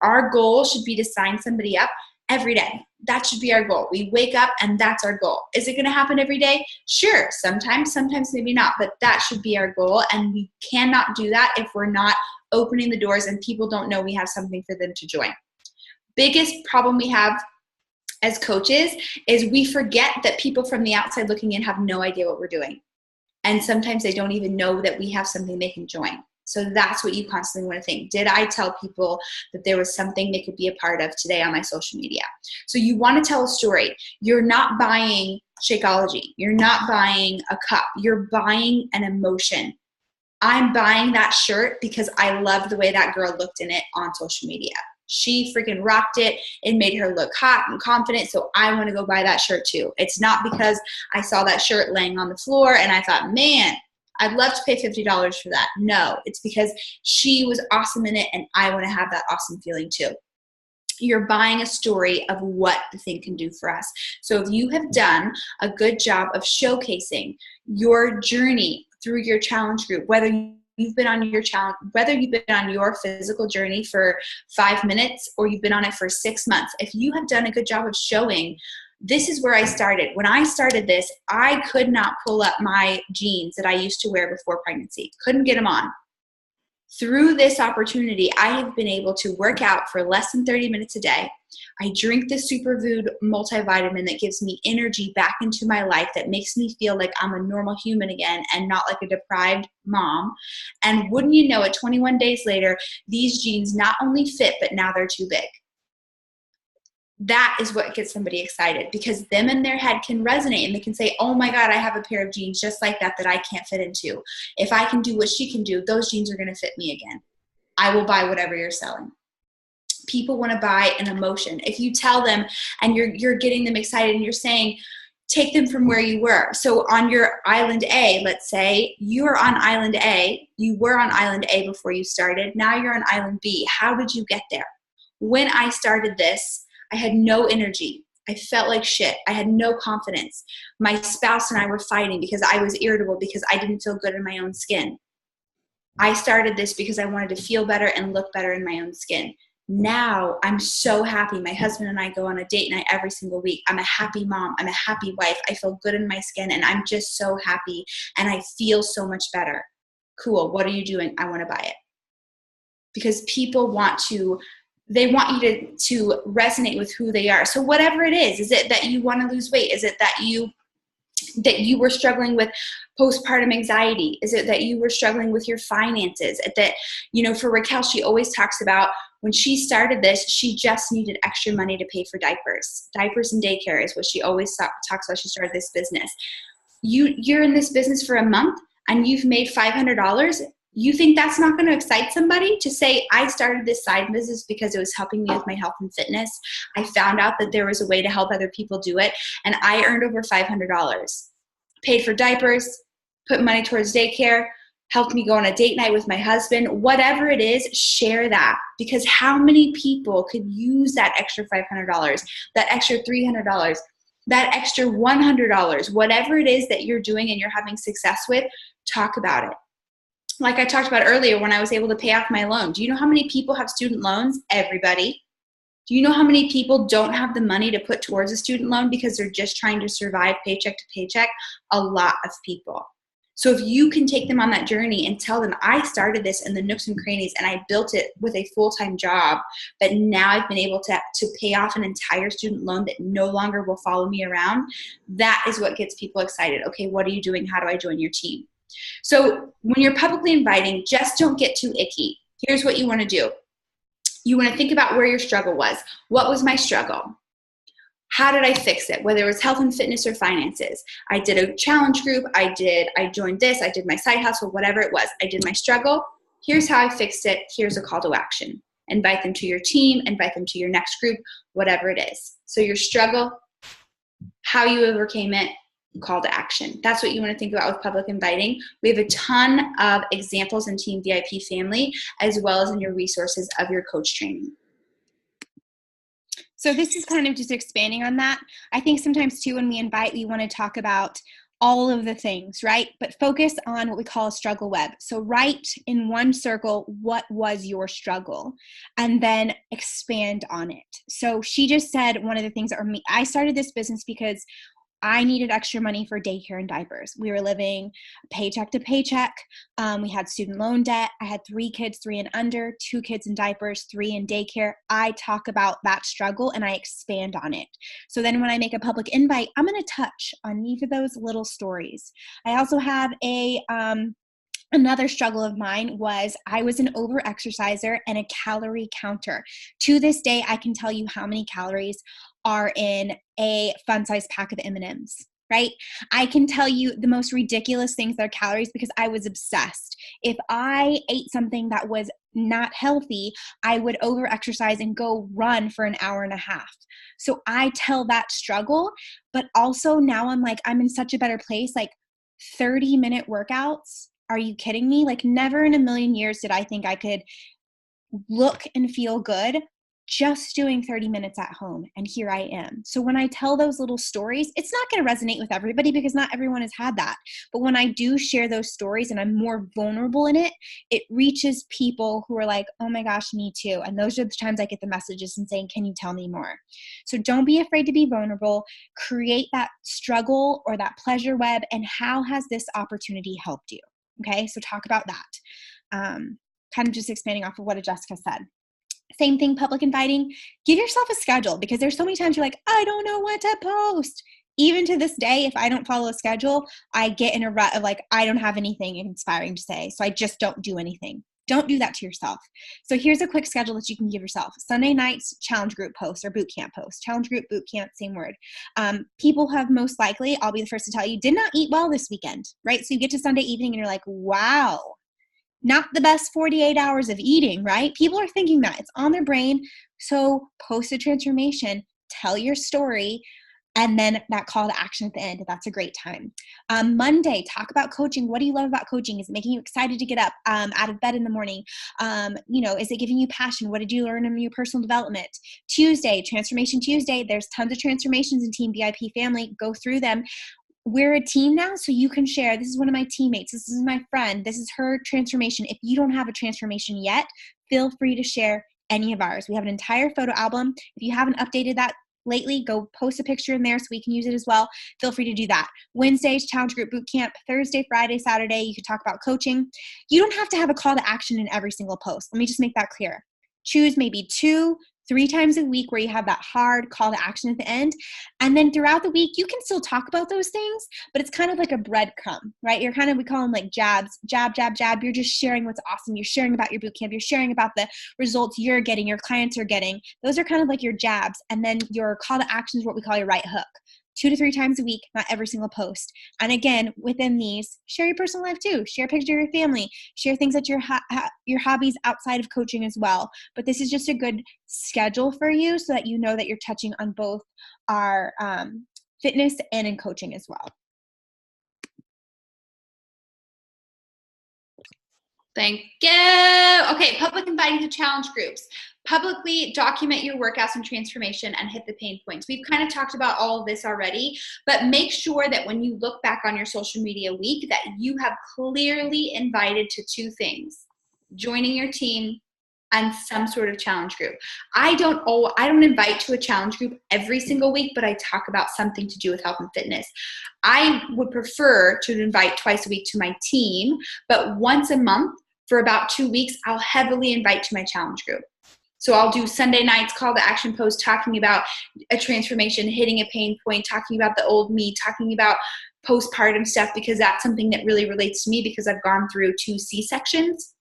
Our goal should be to sign somebody up every day. that should be our goal. We wake up and that's our goal. Is it going to happen every day? Sure. Sometimes maybe not, but that should be our goal. And we cannot do that if we're not opening the doors and people don't know we have something for them to join. Biggest problem we have as coaches is we forget that people from the outside looking in have no idea what we're doing. And sometimes they don't even know that we have something they can join. So that's what you constantly want to think. Did I tell people that there was something they could be a part of today on my social media? So you want to tell a story. You're not buying Shakeology. You're not buying a cup. You're buying an emotion. I'm buying that shirt because I love the way that girl looked in it on social media. She freaking rocked it. It made her look hot and confident, so I want to go buy that shirt too. It's not because I saw that shirt laying on the floor and I thought, man, I'd love to pay $50 for that. No, it's because she was awesome in it and I want to have that awesome feeling too. You're buying a story of what the thing can do for us. So if you have done a good job of showcasing your journey through your challenge group, whether you've been on your challenge, whether you've been on your physical journey for 5 minutes or you've been on it for 6 months, if you have done a good job of showing, this is where I started. When I started this, I could not pull up my jeans that I used to wear before pregnancy. Couldn't get them on. Through this opportunity, I have been able to work out for less than 30 minutes a day. I drink the Superfood multivitamin that gives me energy back into my life, that makes me feel like I'm a normal human again and not like a deprived mom. And wouldn't you know it, 21 days later, these jeans not only fit, but now they're too big. That is what gets somebody excited, because them in their head can resonate and they can say, oh my God, I have a pair of jeans just like that I can't fit into. If I can do what she can do, those jeans are going to fit me again. I will buy whatever you're selling. People want to buy an emotion. If you tell them and you're getting them excited and you're saying, take them from where you were. So on your island A, let's say you are on island A, you were on island A before you started. Now you're on island B. How did you get there? When I started this, I had no energy. I felt like shit. I had no confidence. My spouse and I were fighting because I was irritable because I didn't feel good in my own skin. I started this because I wanted to feel better and look better in my own skin. Now I'm so happy. My husband and I go on a date night every single week. I'm a happy mom. I'm a happy wife. I feel good in my skin and I'm just so happy and I feel so much better. Cool. What are you doing? I want to buy it. Because people want you to resonate with who they are. So whatever it is it that you want to lose weight? Is it that you were struggling with postpartum anxiety? Is it that you were struggling with your finances? That, for Raquel, she always talks about when she started this, she just needed extra money to pay for diapers. Diapers and daycare is what she always talks about. She started this business. You're in this business for a month and you've made $500. You think that's not going to excite somebody to say, I started this side business because it was helping me with my health and fitness. I found out that there was a way to help other people do it. And I earned over $500, paid for diapers, put money towards daycare, helped me go on a date night with my husband. Whatever it is, share that, because how many people could use that extra $500, that extra $300, that extra $100, whatever it is that you're doing and you're having success with, talk about it. Like I talked about earlier, when I was able to pay off my loan. Do you know how many people have student loans? Everybody. Do you know how many people don't have the money to put towards a student loan because they're just trying to survive paycheck to paycheck? A lot of people. So if you can take them on that journey and tell them, I started this in the nooks and crannies and I built it with a full-time job, but now I've been able to pay off an entire student loan that no longer will follow me around. That is what gets people excited. Okay, what are you doing? How do I join your team? So when you're publicly inviting, just don't get too icky. Here's what you want to do. You want to think about where your struggle was. What was my struggle? How did I fix it? Whether it was health and fitness or finances. I did a challenge group. I joined this. I did my side hustle, whatever it was. I did my struggle. Here's how I fixed it. Here's a call to action. Invite them to your team. Invite them to your next group, whatever it is. So your struggle, how you overcame it, call to action. That's what you want to think about with public inviting. We have a ton of examples in Team VIP Family, as well as in your resources of your coach training. So this is kind of just expanding on that. I think sometimes too, when we invite, we want to talk about all of the things, right? But focus on what we call a struggle web. So write in one circle, what was your struggle? And then expand on it. So she just said one of the things that I started this business because I needed extra money for daycare and diapers. We were living paycheck to paycheck. We had student loan debt. I had 3 kids, 3 and under, 2 kids in diapers, 3 in daycare. I talk about that struggle and I expand on it. So then when I make a public invite, I'm going to touch on each of those little stories. I also have another struggle of mine was I was an over-exerciser and a calorie counter. To this day, I can tell you how many calories are in a fun-size pack of M&Ms, right? I can tell you the most ridiculous things that are calories because I was obsessed. If I ate something that was not healthy, I would over-exercise and go run for an hour and a half. So I tell that struggle, but also now I'm in such a better place, 30-minute workouts. Are you kidding me? Never in a million years did I think I could look and feel good just doing 30 minutes at home. And here I am. So when I tell those little stories, it's not going to resonate with everybody because not everyone has had that. But when I do share those stories and I'm more vulnerable in it, it reaches people who are like, oh my gosh, me too. And those are the times I get the messages and saying, can you tell me more? So don't be afraid to be vulnerable. Create that struggle or that pleasure web. And how has this opportunity helped you? Okay, so talk about that. Kind of just expanding off of what Jessica said. Same thing, public inviting. Give yourself a schedule because there's so many times you're like, I don't know what to post. Even to this day, if I don't follow a schedule, I get in a rut of I don't have anything inspiring to say. So I just don't do anything. Don't do that to yourself. So here's a quick schedule that you can give yourself. Sunday nights, challenge group post or boot camp post. Challenge group, boot camp, same word. People have most likely, I'll be the first to tell you, did not eat well this weekend, right? So you get to Sunday evening and you're like, wow, not the best 48 hours of eating, right? People are thinking that. It's on their brain. So post a transformation, tell your story, and then that call to action at the end. That's a great time. Monday, talk about coaching. What do you love about coaching? Is it making you excited to get up out of bed in the morning? Is it giving you passion? What did you learn in your personal development? Tuesday, Transformation Tuesday. There's tons of transformations in Team VIP family. Go through them. We're a team now, so you can share. This is one of my teammates. This is my friend. This is her transformation. If you don't have a transformation yet, feel free to share any of ours. We have an entire photo album. If you haven't updated that lately, go post a picture in there so we can use it as well. Feel free to do that. Wednesdays, challenge group boot camp. Thursday, Friday, Saturday, you can talk about coaching. You don't have to have a call to action in every single post. Let me just make that clear. Choose maybe 2-3 times a week where you have that hard call to action at the end. And then throughout the week, you can still talk about those things, but it's kind of like a breadcrumb, right? We call them jabs, jab, jab, jab. You're just sharing what's awesome. You're sharing about your boot camp. You're sharing about the results you're getting, your clients are getting. Those are kind of like your jabs. And then your call to action is what we call your right hook. 2 to 3 times a week, not every single post. And again, within these, share your personal life too. Share a picture of your family. Share things that your hobbies outside of coaching as well. But this is just a good schedule for you so that you know that you're touching on both our fitness and in coaching as well. Thank you. Okay, public inviting to challenge groups. Publicly document your workouts and transformation and hit the pain points. We've kind of talked about all of this already, but make sure that when you look back on your social media week that you have clearly invited to 2 things: joining your team and some sort of challenge group. I don't invite to a challenge group every single week, but I talk about something to do with health and fitness. I would prefer to invite twice a week to my team, but once a month for about 2 weeks, I'll heavily invite to my challenge group. So I'll do Sunday nights call to action posts talking about a transformation, hitting a pain point, talking about the old me, talking about postpartum stuff, because that's something that really relates to me because I've gone through 2 C-sections.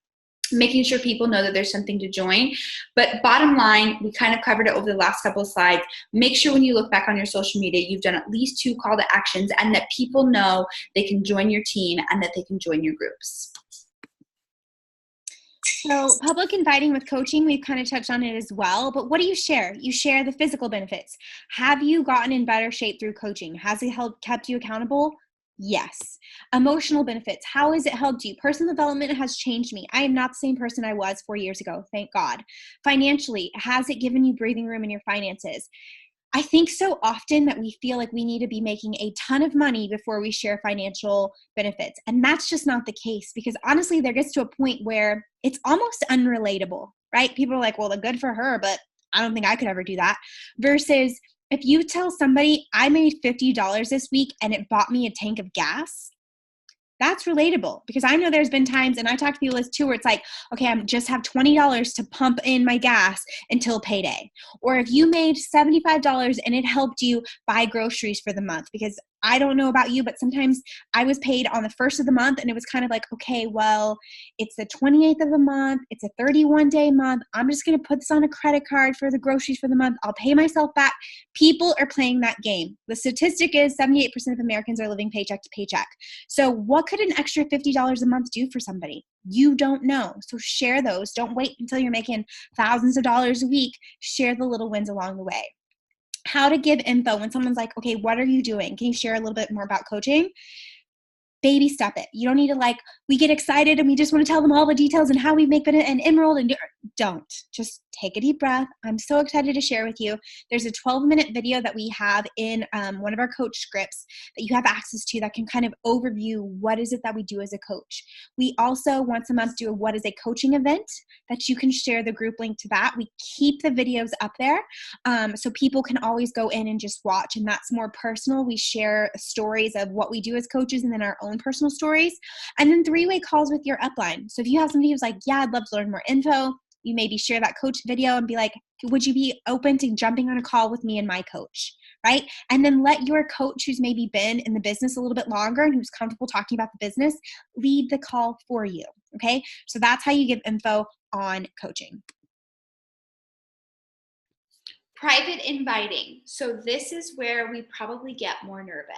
Making sure people know that there's something to join. But bottom line, we kind of covered it over the last couple of slides. Make sure when you look back on your social media, you've done at least 2 call to actions and that people know they can join your team and that they can join your groups. So public inviting with coaching, we've kind of touched on it as well, but what do you share? You share the physical benefits. Have you gotten in better shape through coaching? Has it kept you accountable? Yes. Emotional benefits. How has it helped you? Personal development has changed me. I am not the same person I was 4 years ago. Thank God. Financially, has it given you breathing room in your finances? I think so often that we feel like we need to be making a ton of money before we share financial benefits. And that's just not the case, because honestly, there gets to a point where it's almost unrelatable, right? People are like, well, good for her, but I don't think I could ever do that. Versus if you tell somebody I made $50 this week and it bought me a tank of gas, that's relatable, because I know there's been times, and I talk to people this too, where it's like, okay, I just have $20 to pump in my gas until payday. Or if you made $75 and it helped you buy groceries for the month, because I don't know about you, but sometimes I was paid on the first of the month and it was kind of like, okay, well, it's the 28th of the month. It's a 31-day month. I'm just going to put this on a credit card for the groceries for the month. I'll pay myself back. People are playing that game. The statistic is 78% of Americans are living paycheck to paycheck. So what could an extra $50 a month do for somebody? You don't know. So share those. Don't wait until you're making thousands of dollars a week. Share the little wins along the way. How to give info when someone's like, okay, what are you doing? Can you share a little bit more about coaching? Baby step it. You don't need to we get excited and we just want to tell them all the details and how we make it an emerald, and don't. Just take a deep breath. I'm so excited to share with you. There's a 12-minute video that we have in one of our coach scripts that you have access to that can kind of overview what is it that we do as a coach. We also once a month do a what is a coaching event that you can share the group link to that. We keep the videos up there so people can always go in and just watch, and that's more personal. We share stories of what we do as coaches and then our own personal stories, and then 3-way calls with your upline. So if you have somebody who's like, yeah, I'd love to learn more info, you maybe share that coach video and be like, would you be open to jumping on a call with me and my coach, right? And then let your coach who's maybe been in the business a little bit longer and who's comfortable talking about the business lead the call for you, okay? So that's how you give info on coaching. Private inviting. So this is where we probably get more nervous.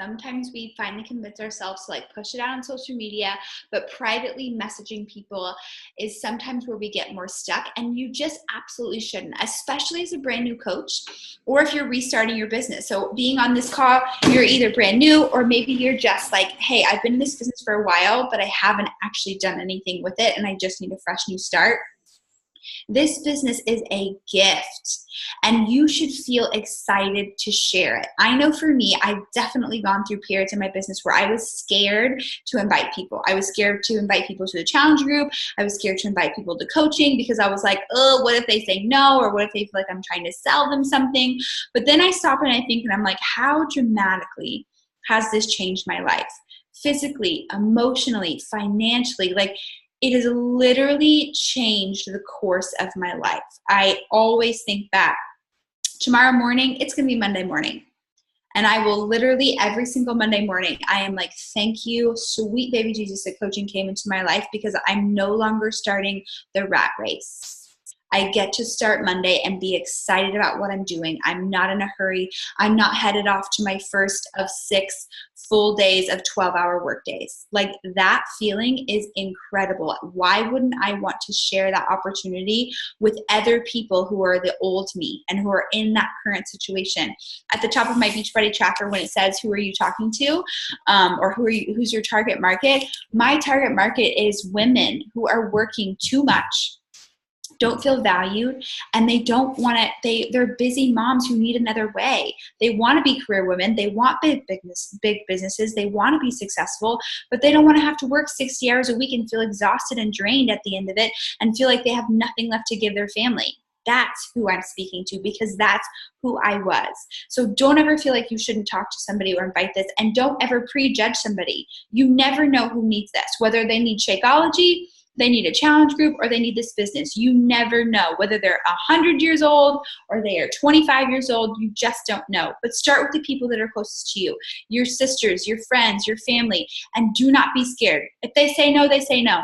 Sometimes we finally convince ourselves to push it out on social media, but privately messaging people is sometimes where we get more stuck, and you just absolutely shouldn't, especially as a brand new coach or if you're restarting your business. So being on this call, you're either brand new or maybe you're just like, hey, I've been in this business for a while, but I haven't actually done anything with it and I just need a fresh new start. This business is a gift, and you should feel excited to share it. I know for me, I've definitely gone through periods in my business where I was scared to invite people. I was scared to invite people to the challenge group. I was scared to invite people to coaching because I was like, oh, what if they say no? Or what if they feel like I'm trying to sell them something? But then I stop and I think, and I'm like, how dramatically has this changed my life? Physically, emotionally, financially, it has literally changed the course of my life. I always think back. Tomorrow morning, it's going to be Monday morning. And I will literally every single Monday morning, I am like, thank you, sweet baby Jesus, that coaching came into my life, because I'm no longer starting the rat race. I get to start Monday and be excited about what I'm doing. I'm not in a hurry. I'm not headed off to my first of 6 full days of 12-hour work days. That feeling is incredible. Why wouldn't I want to share that opportunity with other people who are the old me and who are in that current situation? At the top of my Beachbody tracker, when it says, who are you talking to? Or who's your target market? My target market is women who are working too much, don't feel valued, and they don't want to, they're busy moms who need another way. They want to be career women. They want big businesses. They want to be successful, but they don't want to have to work 60 hours a week and feel exhausted and drained at the end of it and feel like they have nothing left to give their family. That's who I'm speaking to, because that's who I was. So don't ever feel like you shouldn't talk to somebody or invite this, and don't ever prejudge somebody. You never know who needs this, whether they need Shakeology, they need a challenge group, or they need this business. You never know, whether they're 100 years old or they are 25 years old. You just don't know. But start with the people that are closest to you, your sisters, your friends, your family, and do not be scared. If they say no, they say no.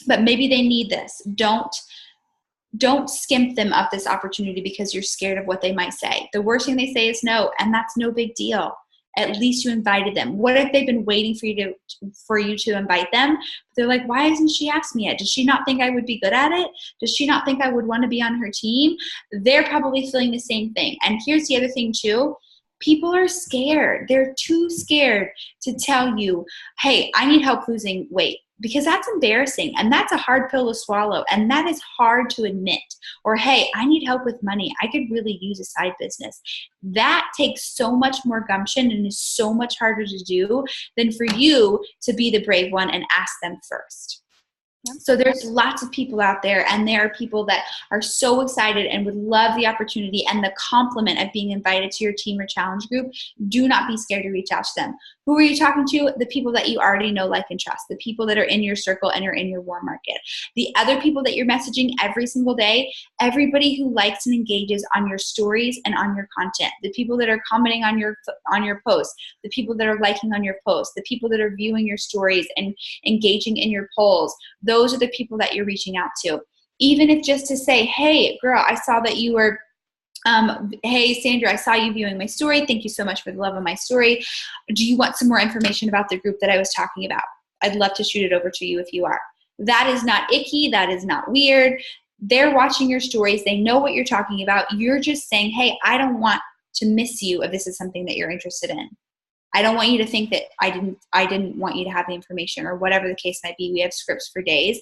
But maybe they need this. Don't skimp them of this opportunity because you're scared of what they might say. The worst thing they say is no, and that's no big deal. At least you invited them. What if they've been waiting for you to invite them? They're like, why hasn't she asked me yet? Does she not think I would be good at it? Does she not think I would want to be on her team? They're probably feeling the same thing. And here's the other thing too. People are scared. They're too scared to tell you, hey, I need help losing weight. because that's embarrassing and that's a hard pill to swallow and that is hard to admit. Or, hey, I need help with money. I could really use a side business. That takes so much more gumption and is so much harder to do than for you to be the brave one and ask them first. So there's lots of people out there, and there are people that are so excited and would love the opportunity and the compliment of being invited to your team or challenge group. Do not be scared to reach out to them. Who are you talking to? The people that you already know, like, and trust. The people that are in your circle and are in your warm market. The other people that you're messaging every single day, everybody who likes and engages on your stories and on your content. The people that are commenting on your posts. The people that are liking on your posts. The people that are viewing your stories and engaging in your polls. Those are the people that you're reaching out to. Even if just to say, hey, girl, I saw that you were hey, Sandra, I saw you viewing my story. Thank you so much for the love of my story. Do you want some more information about the group that I was talking about? I'd love to shoot it over to you if you are. That is not icky. That is not weird. They're watching your stories. They know what you're talking about. You're just saying, hey, I don't want to miss you if this is something that you're interested in. I don't want you to think that I didn't want you to have the information, or whatever the case might be. We have scripts for days.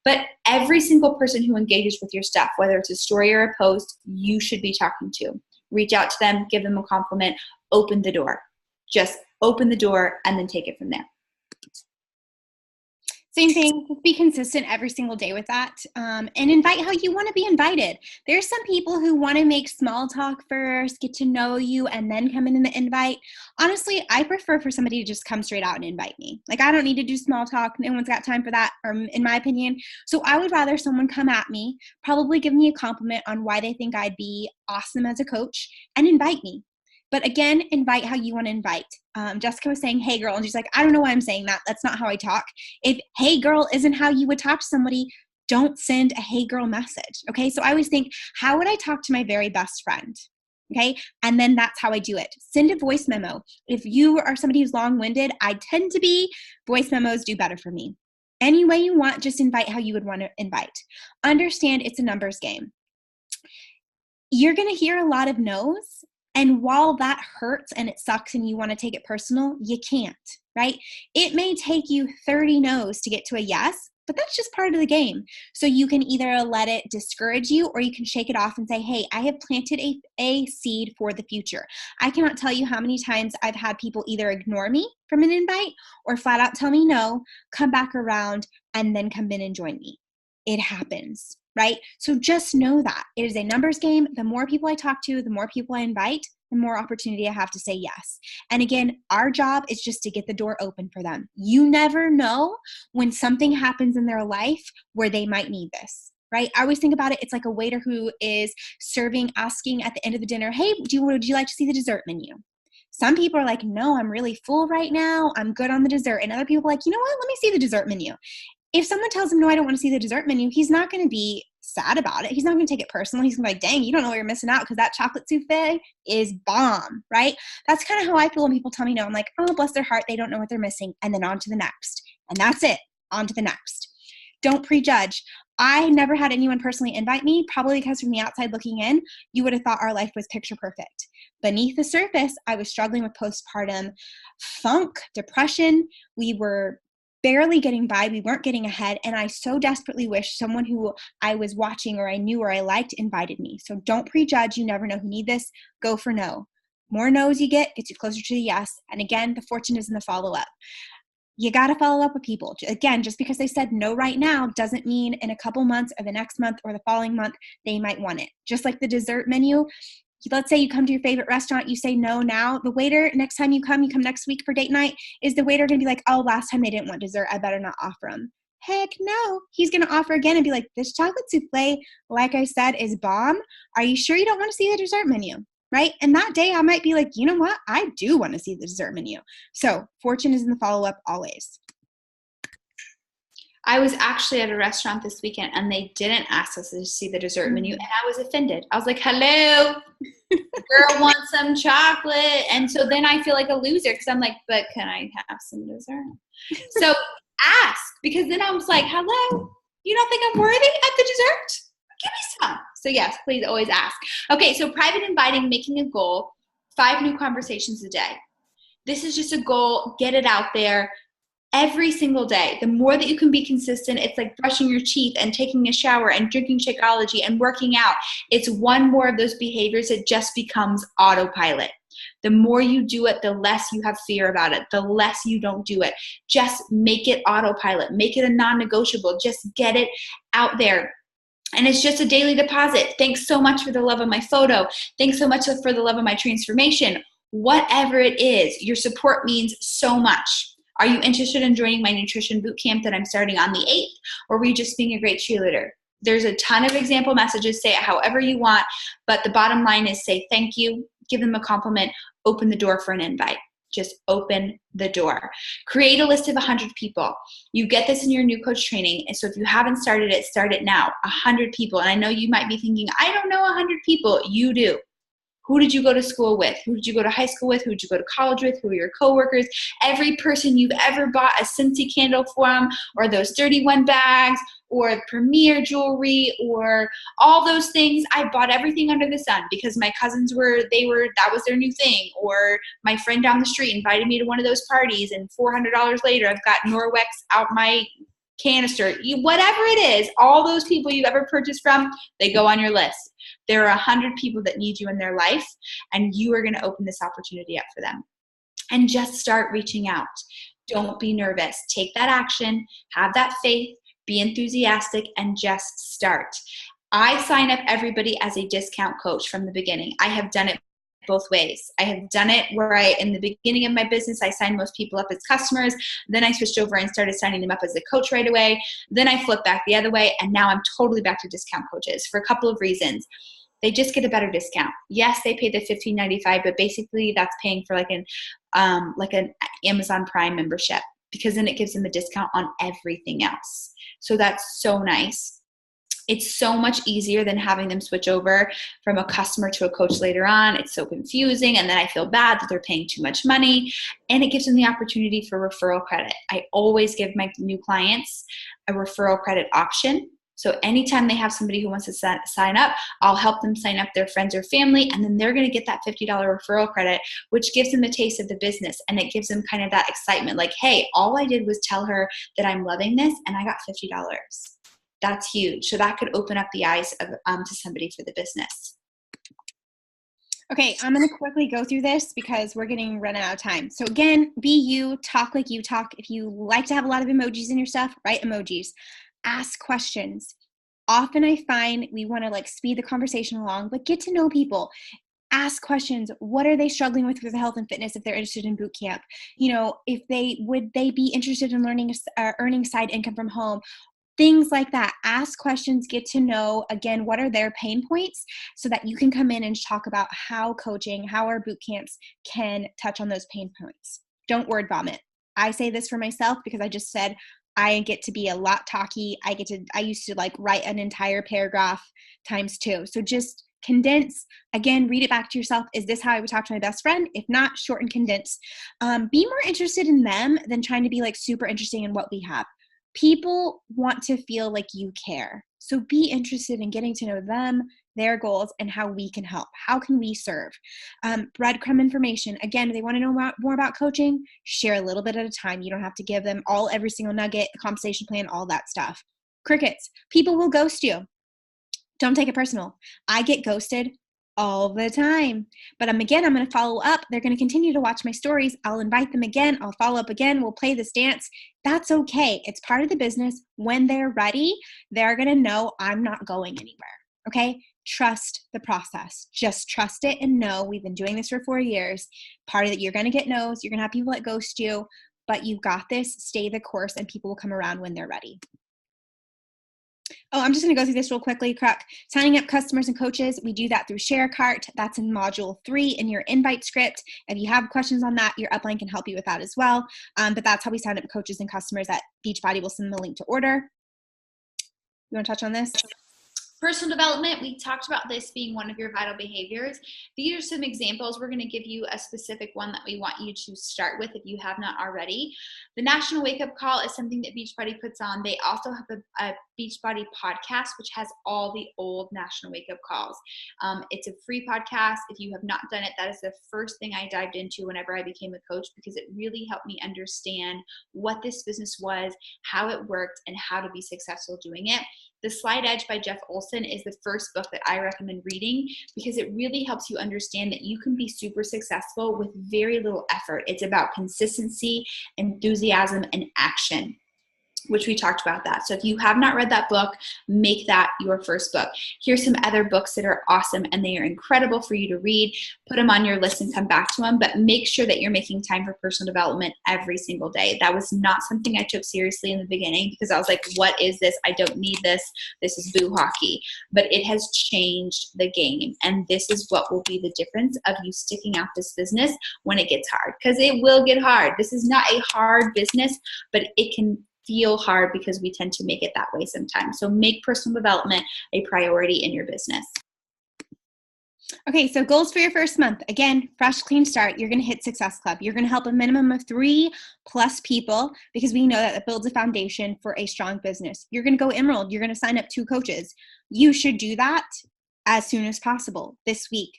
But every single person who engages with your stuff, whether it's a story or a post, you should be talking to. Reach out to them, give them a compliment, open the door. Just open the door and then take it from there. Same thing, just be consistent every single day with that, and invite how you want to be invited. There's some people who want to make small talk first, get to know you, and then come in the invite. Honestly, I prefer for somebody to just come straight out and invite me. Like, I don't need to do small talk. No one's got time for that, in my opinion. So I would rather someone come at me, probably give me a compliment on why they think I'd be awesome as a coach, and invite me. But again, invite how you want to invite. Jessica was saying, hey, girl. And she's like, I don't know why I'm saying that. That's not how I talk. If hey, girl isn't how you would talk to somebody, don't send a hey, girl message. Okay. So I always think, how would I talk to my very best friend? Okay. And then that's how I do it. Send a voice memo. If you are somebody who's long-winded, I tend to be. Voice memos do better for me. Any way you want, just invite how you would want to invite. Understand it's a numbers game. You're going to hear a lot of no's. And while that hurts and it sucks and you want to take it personal, you can't, right? It may take you 30 no's to get to a yes, but that's just part of the game. So you can either let it discourage you, or you can shake it off and say, hey, I have planted a seed for the future. I cannot tell you how many times I've had people either ignore me from an invite or flat out tell me no, come back around, and then come in and join me. It happens. Right? So just know that it is a numbers game. The more people I talk to, the more people I invite, the more opportunity I have to say yes. And again, our job is just to get the door open for them. You never know when something happens in their life where they might need this. Right? I always think about it. It's like a waiter who is serving, asking at the end of the dinner, hey, would you like to see the dessert menu? Some people are like, no, I'm really full right now. I'm good on the dessert. And other people are like, you know what? Let me see the dessert menu. If someone tells him, no, I don't want to see the dessert menu, he's not going to be sad about it. He's not going to take it personal. He's going to be like, dang, you don't know what you're missing out, because that chocolate souffle is bomb, right? That's kind of how I feel when people tell me no. I'm like, oh, bless their heart. They don't know what they're missing. And then on to the next. And that's it. On to the next. Don't prejudge. I never had anyone personally invite me, probably because from the outside looking in, you would have thought our life was picture perfect. Beneath the surface, I was struggling with postpartum funk, depression. We were barely getting by. We weren't getting ahead. And I so desperately wish someone who I was watching or I knew or I liked invited me. So don't prejudge. You never know who need this. Go for no. More no's you get, gets you closer to the yes. And again, the fortune is in the follow-up. You got to follow up with people. Again, just because they said no right now doesn't mean in a couple months or the next month or the following month, they might want it. Just like the dessert menu. Let's say you come to your favorite restaurant, you say no now. The waiter, next time you come next week for date night, is the waiter going to be like, oh, last time they didn't want dessert, I better not offer them? Heck no. He's going to offer again and be like, this chocolate souffle, like I said, is bomb. Are you sure you don't want to see the dessert menu? Right? And that day I might be like, you know what? I do want to see the dessert menu. So fortune is in the follow-up always. I was actually at a restaurant this weekend and they didn't ask us to see the dessert menu, and I was offended. I was like, hello, girl wants some chocolate. And so then I feel like a loser because I'm like, but can I have some dessert? So ask, because then I was like, hello, you don't think I'm worthy of the dessert? Give me some. So yes, please always ask. Okay, so private inviting, making a goal, 5 new conversations a day. This is just a goal. Get it out there. every single day. The more that you can be consistent, it's like brushing your teeth and taking a shower and drinking Shakeology and working out. It's one more of those behaviors that just becomes autopilot. The more you do it, the less you have fear about it, the less you don't do it. Just make it autopilot, make it a non-negotiable, just get it out there. And it's just a daily deposit. Thanks so much for the love of my photo. Thanks so much for the love of my transformation. Whatever it is, your support means so much. Are you interested in joining my nutrition boot camp that I'm starting on the 8th? Or were you just being a great cheerleader? There's a ton of example messages. Say it however you want, but the bottom line is say thank you, give them a compliment, open the door for an invite. Just open the door. Create a list of 100 people. You get this in your new coach training. And so if you haven't started it, start it now. 100 people. And I know you might be thinking, I don't know 100 people. You do. Who did you go to school with? Who did you go to high school with? Who did you go to college with? Who are your coworkers? Every person you've ever bought a Scentsy candle from, or those 31 bags, or Premier jewelry, or all those things. I bought everything under the sun because my cousins that was their new thing. Or my friend down the street invited me to one of those parties, and $400 later, I've got Norwex out my canister. Whatever it is, all those people you've ever purchased from, they go on your list. There are 100 people that need you in their life, and you are going to open this opportunity up for them. And just start reaching out. Don't be nervous. Take that action, have that faith, be enthusiastic, and just start. I sign up everybody as a discount coach from the beginning. I have done it both ways. I have done it where in the beginning of my business, I signed most people up as customers. Then I switched over and started signing them up as a coach right away. Then I flipped back the other way, and now I'm totally back to discount coaches for a couple of reasons. They just get a better discount. Yes, they pay the $15.95, but basically that's paying for like an Amazon Prime membership, because then it gives them a discount on everything else. So that's so nice. It's so much easier than having them switch over from a customer to a coach later on. It's so confusing, and then I feel bad that they're paying too much money, and it gives them the opportunity for referral credit. I always give my new clients a referral credit option. So anytime they have somebody who wants to sign up, I'll help them sign up their friends or family, and then they're going to get that $50 referral credit, which gives them a taste of the business, and it gives them kind of that excitement like, hey, all I did was tell her that I'm loving this, and I got $50. That's huge. So that could open up the eyes of to somebody for the business. Okay, I'm going to quickly go through this because we're getting running out of time. So again, be you, talk like you talk. If you like to have a lot of emojis in your stuff, write emojis. Ask questions. Often I find we want to like speed the conversation along, but get to know people. Ask questions. What are they struggling with health and fitness if they're interested in boot camp? Would they be interested in learning earning side income from home? Things like that. Ask questions, get to know, again, what are their pain points so that you can come in and talk about how coaching, how our boot camps can touch on those pain points. Don't word vomit. I say this for myself because I just said I get to be a lot talky. I used to like write an entire paragraph times 2. So just condense, again, read it back to yourself. Is this how I would talk to my best friend? If not, short and condense. Be more interested in them than trying to be like super interesting in what we have. People want to feel like you care. So be interested in getting to know them, their goals, and how we can help. How can we serve? Breadcrumb information. Again, if they want to know more about coaching, share a little bit at a time. You don't have to give them every single nugget, the compensation plan, all that stuff. Crickets. People will ghost you. Don't take it personal. I get ghosted all the time. But I'm going to follow up. They're going to continue to watch my stories. I'll invite them again. I'll follow up again. We'll play this dance. That's okay. It's part of the business. When they're ready, they're going to know I'm not going anywhere. Okay? Trust the process. Just trust it and know we've been doing this for 4 years. Part of it, you're going to get no's. You're going to have people that ghost you, but you've got this. Stay the course, and people will come around when they're ready. Oh, I'm just going to go through this real quickly, Croc. Signing up customers and coaches, we do that through ShareCart. That's in Module 3 in your invite script. If you have questions on that, your upline can help you with that as well. But that's how we sign up coaches and customers at Beachbody. We'll send them a link to order. You want to touch on this? Personal development, we talked about this being one of your vital behaviors. These are some examples. We're going to give you a specific one that we want you to start with if you have not already. The National Wake Up Call is something that Beachbody puts on. They also have a Beachbody podcast, which has all the old National Wake Up Calls. It's a free podcast. If you have not done it, that is the first thing I dived into whenever I became a coach, because it really helped me understand what this business was, how it worked, and how to be successful doing it. The Slight Edge by Jeff Olson is the first book that I recommend reading, because it really helps you understand that you can be super successful with very little effort. It's about consistency, enthusiasm, and action, which we talked about that. So if you have not read that book, make that your first book. Here's some other books that are awesome and they are incredible for you to read. Put them on your list and come back to them, but make sure that you're making time for personal development every single day. That was not something I took seriously in the beginning, because I was like, what is this? I don't need this. This is boo hockey. But it has changed the game. And this is what will be the difference of you sticking out this business when it gets hard, because it will get hard. This is not a hard business, but it can feel hard because we tend to make it that way sometimes. So make personal development a priority in your business. Okay, so goals for your first month. Again, fresh, clean start. You're going to hit Success Club. You're going to help a minimum of 3+ people, because we know that it builds a foundation for a strong business. You're going to go Emerald. You're going to sign up 2 coaches. You should do that as soon as possible this week.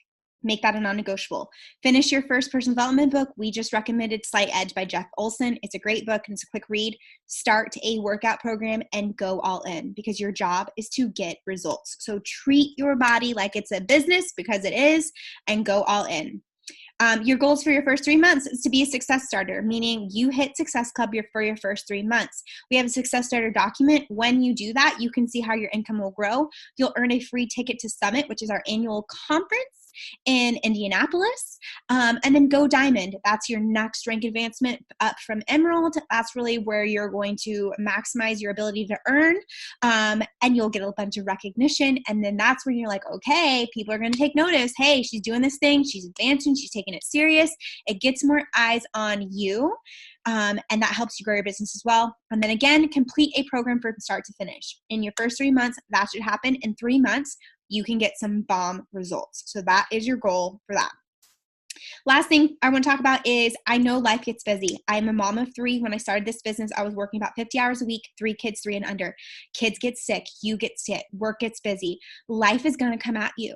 Make that a non-negotiable. Finish your first personal development book. We just recommended Slight Edge by Jeff Olson. It's a great book and it's a quick read. Start a workout program and go all in, because your job is to get results. So treat your body like it's a business, because it is, and go all in. Your goals for your first 3 months is to be a success starter, meaning you hit Success Club for your first 3 months. We have a success starter document. When you do that, you can see how your income will grow. You'll earn a free ticket to Summit, which is our annual conference in Indianapolis, and then go Diamond. That's your next rank advancement up from Emerald. That's really where you're going to maximize your ability to earn, and you'll get a bunch of recognition. And then that's when you're like, okay, people are going to take notice. Hey, she's doing this thing. She's advancing. She's taking it serious. It gets more eyes on you. And that helps you grow your business as well. And then again, complete a program from start to finish. In your first 3 months, that should happen. In 3 months, you can get some bomb results. So that is your goal for that. Last thing I want to talk about is, I know life gets busy. I'm a mom of 3. When I started this business, I was working about 50 hours a week, 3 kids, 3 and under. Kids get sick. You get sick. Work gets busy. Life is going to come at you.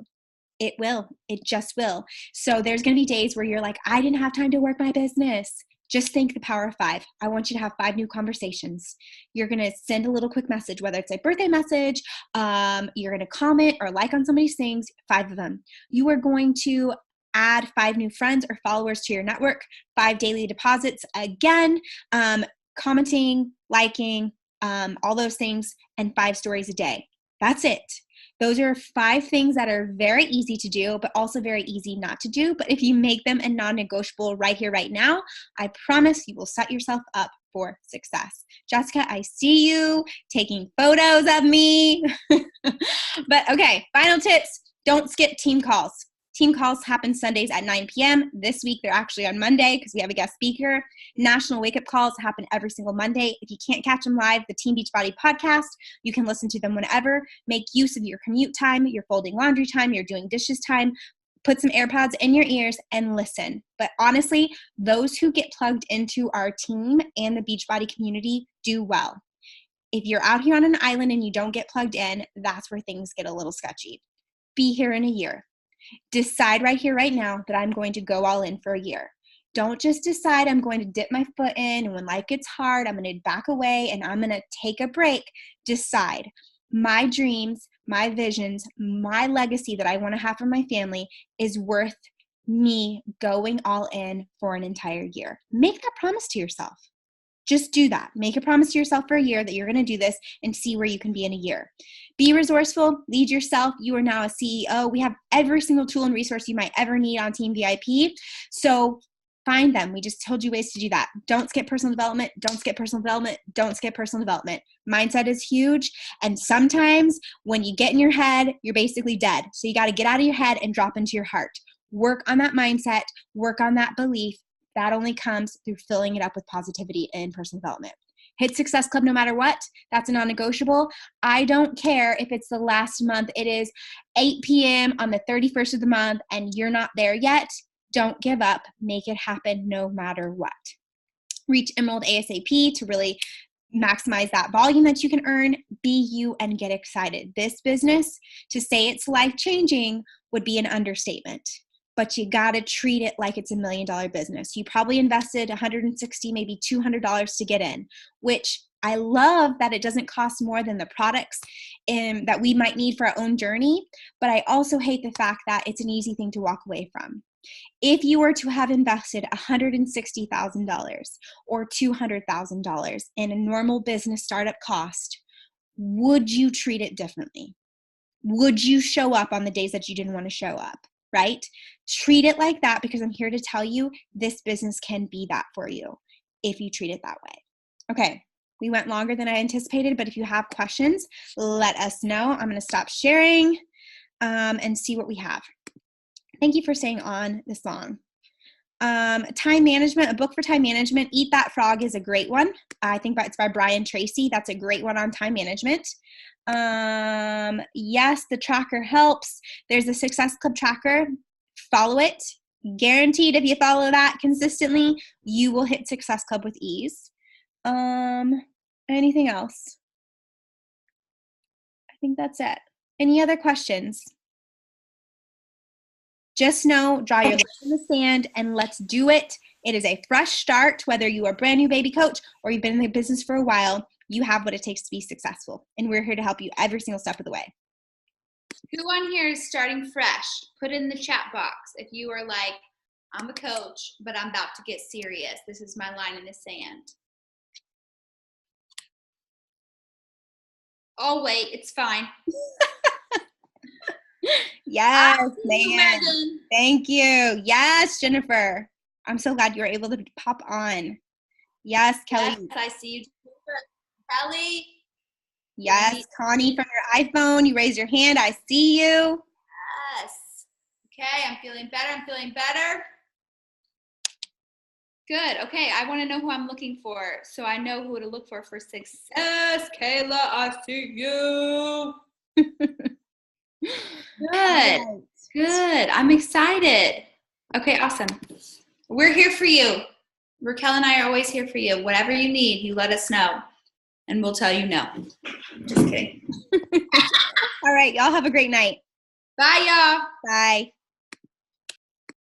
It will. It just will. So there's going to be days where you're like, I didn't have time to work my business. Just think the power of 5. I want you to have 5 new conversations. You're going to send a little quick message, whether it's a birthday message, you're going to comment or like on somebody's things, 5 of them. You are going to add 5 new friends or followers to your network, 5 daily deposits. Again, commenting, liking, all those things, and 5 stories a day. That's it. Those are 5 things that are very easy to do, but also very easy not to do. But if you make them a non-negotiable right here, right now, I promise you will set yourself up for success. Jessica, I see you taking photos of me. But okay, final tips. Don't skip team calls. Team calls happen Sundays at 9 p.m. This week, they're actually on Monday because we have a guest speaker. National Wake Up Calls happen every single Monday. If you can't catch them live, the Team Beachbody podcast, you can listen to them whenever. Make use of your commute time, your folding laundry time, your doing dishes time. Put some AirPods in your ears and listen. But honestly, those who get plugged into our team and the Beachbody community do well. If you're out here on an island and you don't get plugged in, that's where things get a little sketchy. Be here in a year. Decide right here, right now that I'm going to go all in for a year. Don't just decide I'm going to dip my foot in, and when life gets hard, I'm going to back away and I'm going to take a break. Decide. My dreams, my visions, my legacy that I want to have for my family is worth me going all in for an entire year. Make that promise to yourself. Just do that. Make a promise to yourself for a year that you're going to do this and see where you can be in a year. Be resourceful. Lead yourself. You are now a CEO. We have every single tool and resource you might ever need on Team VIP. So find them. We just told you ways to do that. Don't skip personal development. Don't skip personal development. Don't skip personal development. Mindset is huge. And sometimes when you get in your head, you're basically dead. So you got to get out of your head and drop into your heart. Work on that mindset. Work on that belief. That only comes through filling it up with positivity and personal development. Hit Success Club no matter what. That's a non-negotiable. I don't care if it's the last month. It is 8 p.m. on the 31st of the month and you're not there yet. Don't give up. Make it happen no matter what. Reach Emerald ASAP to really maximize that volume that you can earn. Be you and get excited. This business, to say it's life-changing would be an understatement, but you got to treat it like it's $1 million business. You probably invested $160, maybe $200 to get in, which I love that it doesn't cost more than the products that we might need for our own journey, but I also hate the fact that it's an easy thing to walk away from. If you were to have invested $160,000 or $200,000 in a normal business startup cost, would you treat it differently? Would you show up on the days that you didn't want to show up, right? Treat it like that, because I'm here to tell you this business can be that for you if you treat it that way. Okay, we went longer than I anticipated, but if you have questions, let us know. I'm going to stop sharing and see what we have. Thank you for staying on this long. Time management, a book for time management. Eat That Frog is a great one. I think it's by Brian Tracy. That's a great one on time management. Yes, the tracker helps. There's a Success Club tracker. Follow it. Guaranteed if you follow that consistently, you will hit Success Club with ease. Anything else? I think that's it. Any other questions? Just know, draw your line in the sand and let's do it. It is a fresh start. Whether you are a brand new baby coach or you've been in the business for a while, you have what it takes to be successful. And we're here to help you every single step of the way. Who on here is starting fresh? Put in the chat box if you are like, I'm a coach, but I'm about to get serious. This is my line in the sand. Oh, wait, it's fine. Yes, Megan. Thank you. Yes, Jennifer. I'm so glad you were able to pop on. Yes, Kelly. Yes, I see you, Kelly. Yes, Connie from your iPhone. You raised your hand. I see you. Yes. Okay, I'm feeling better. I'm feeling better. Good. Okay, I want to know who I'm looking for, so I know who to look for success. Kayla, I see you. Good. Good. I'm excited. Okay, awesome. We're here for you. Raquel and I are always here for you. Whatever you need, you let us know, and we'll tell you no. Just kidding. All right, y'all have a great night. Bye, y'all. Bye.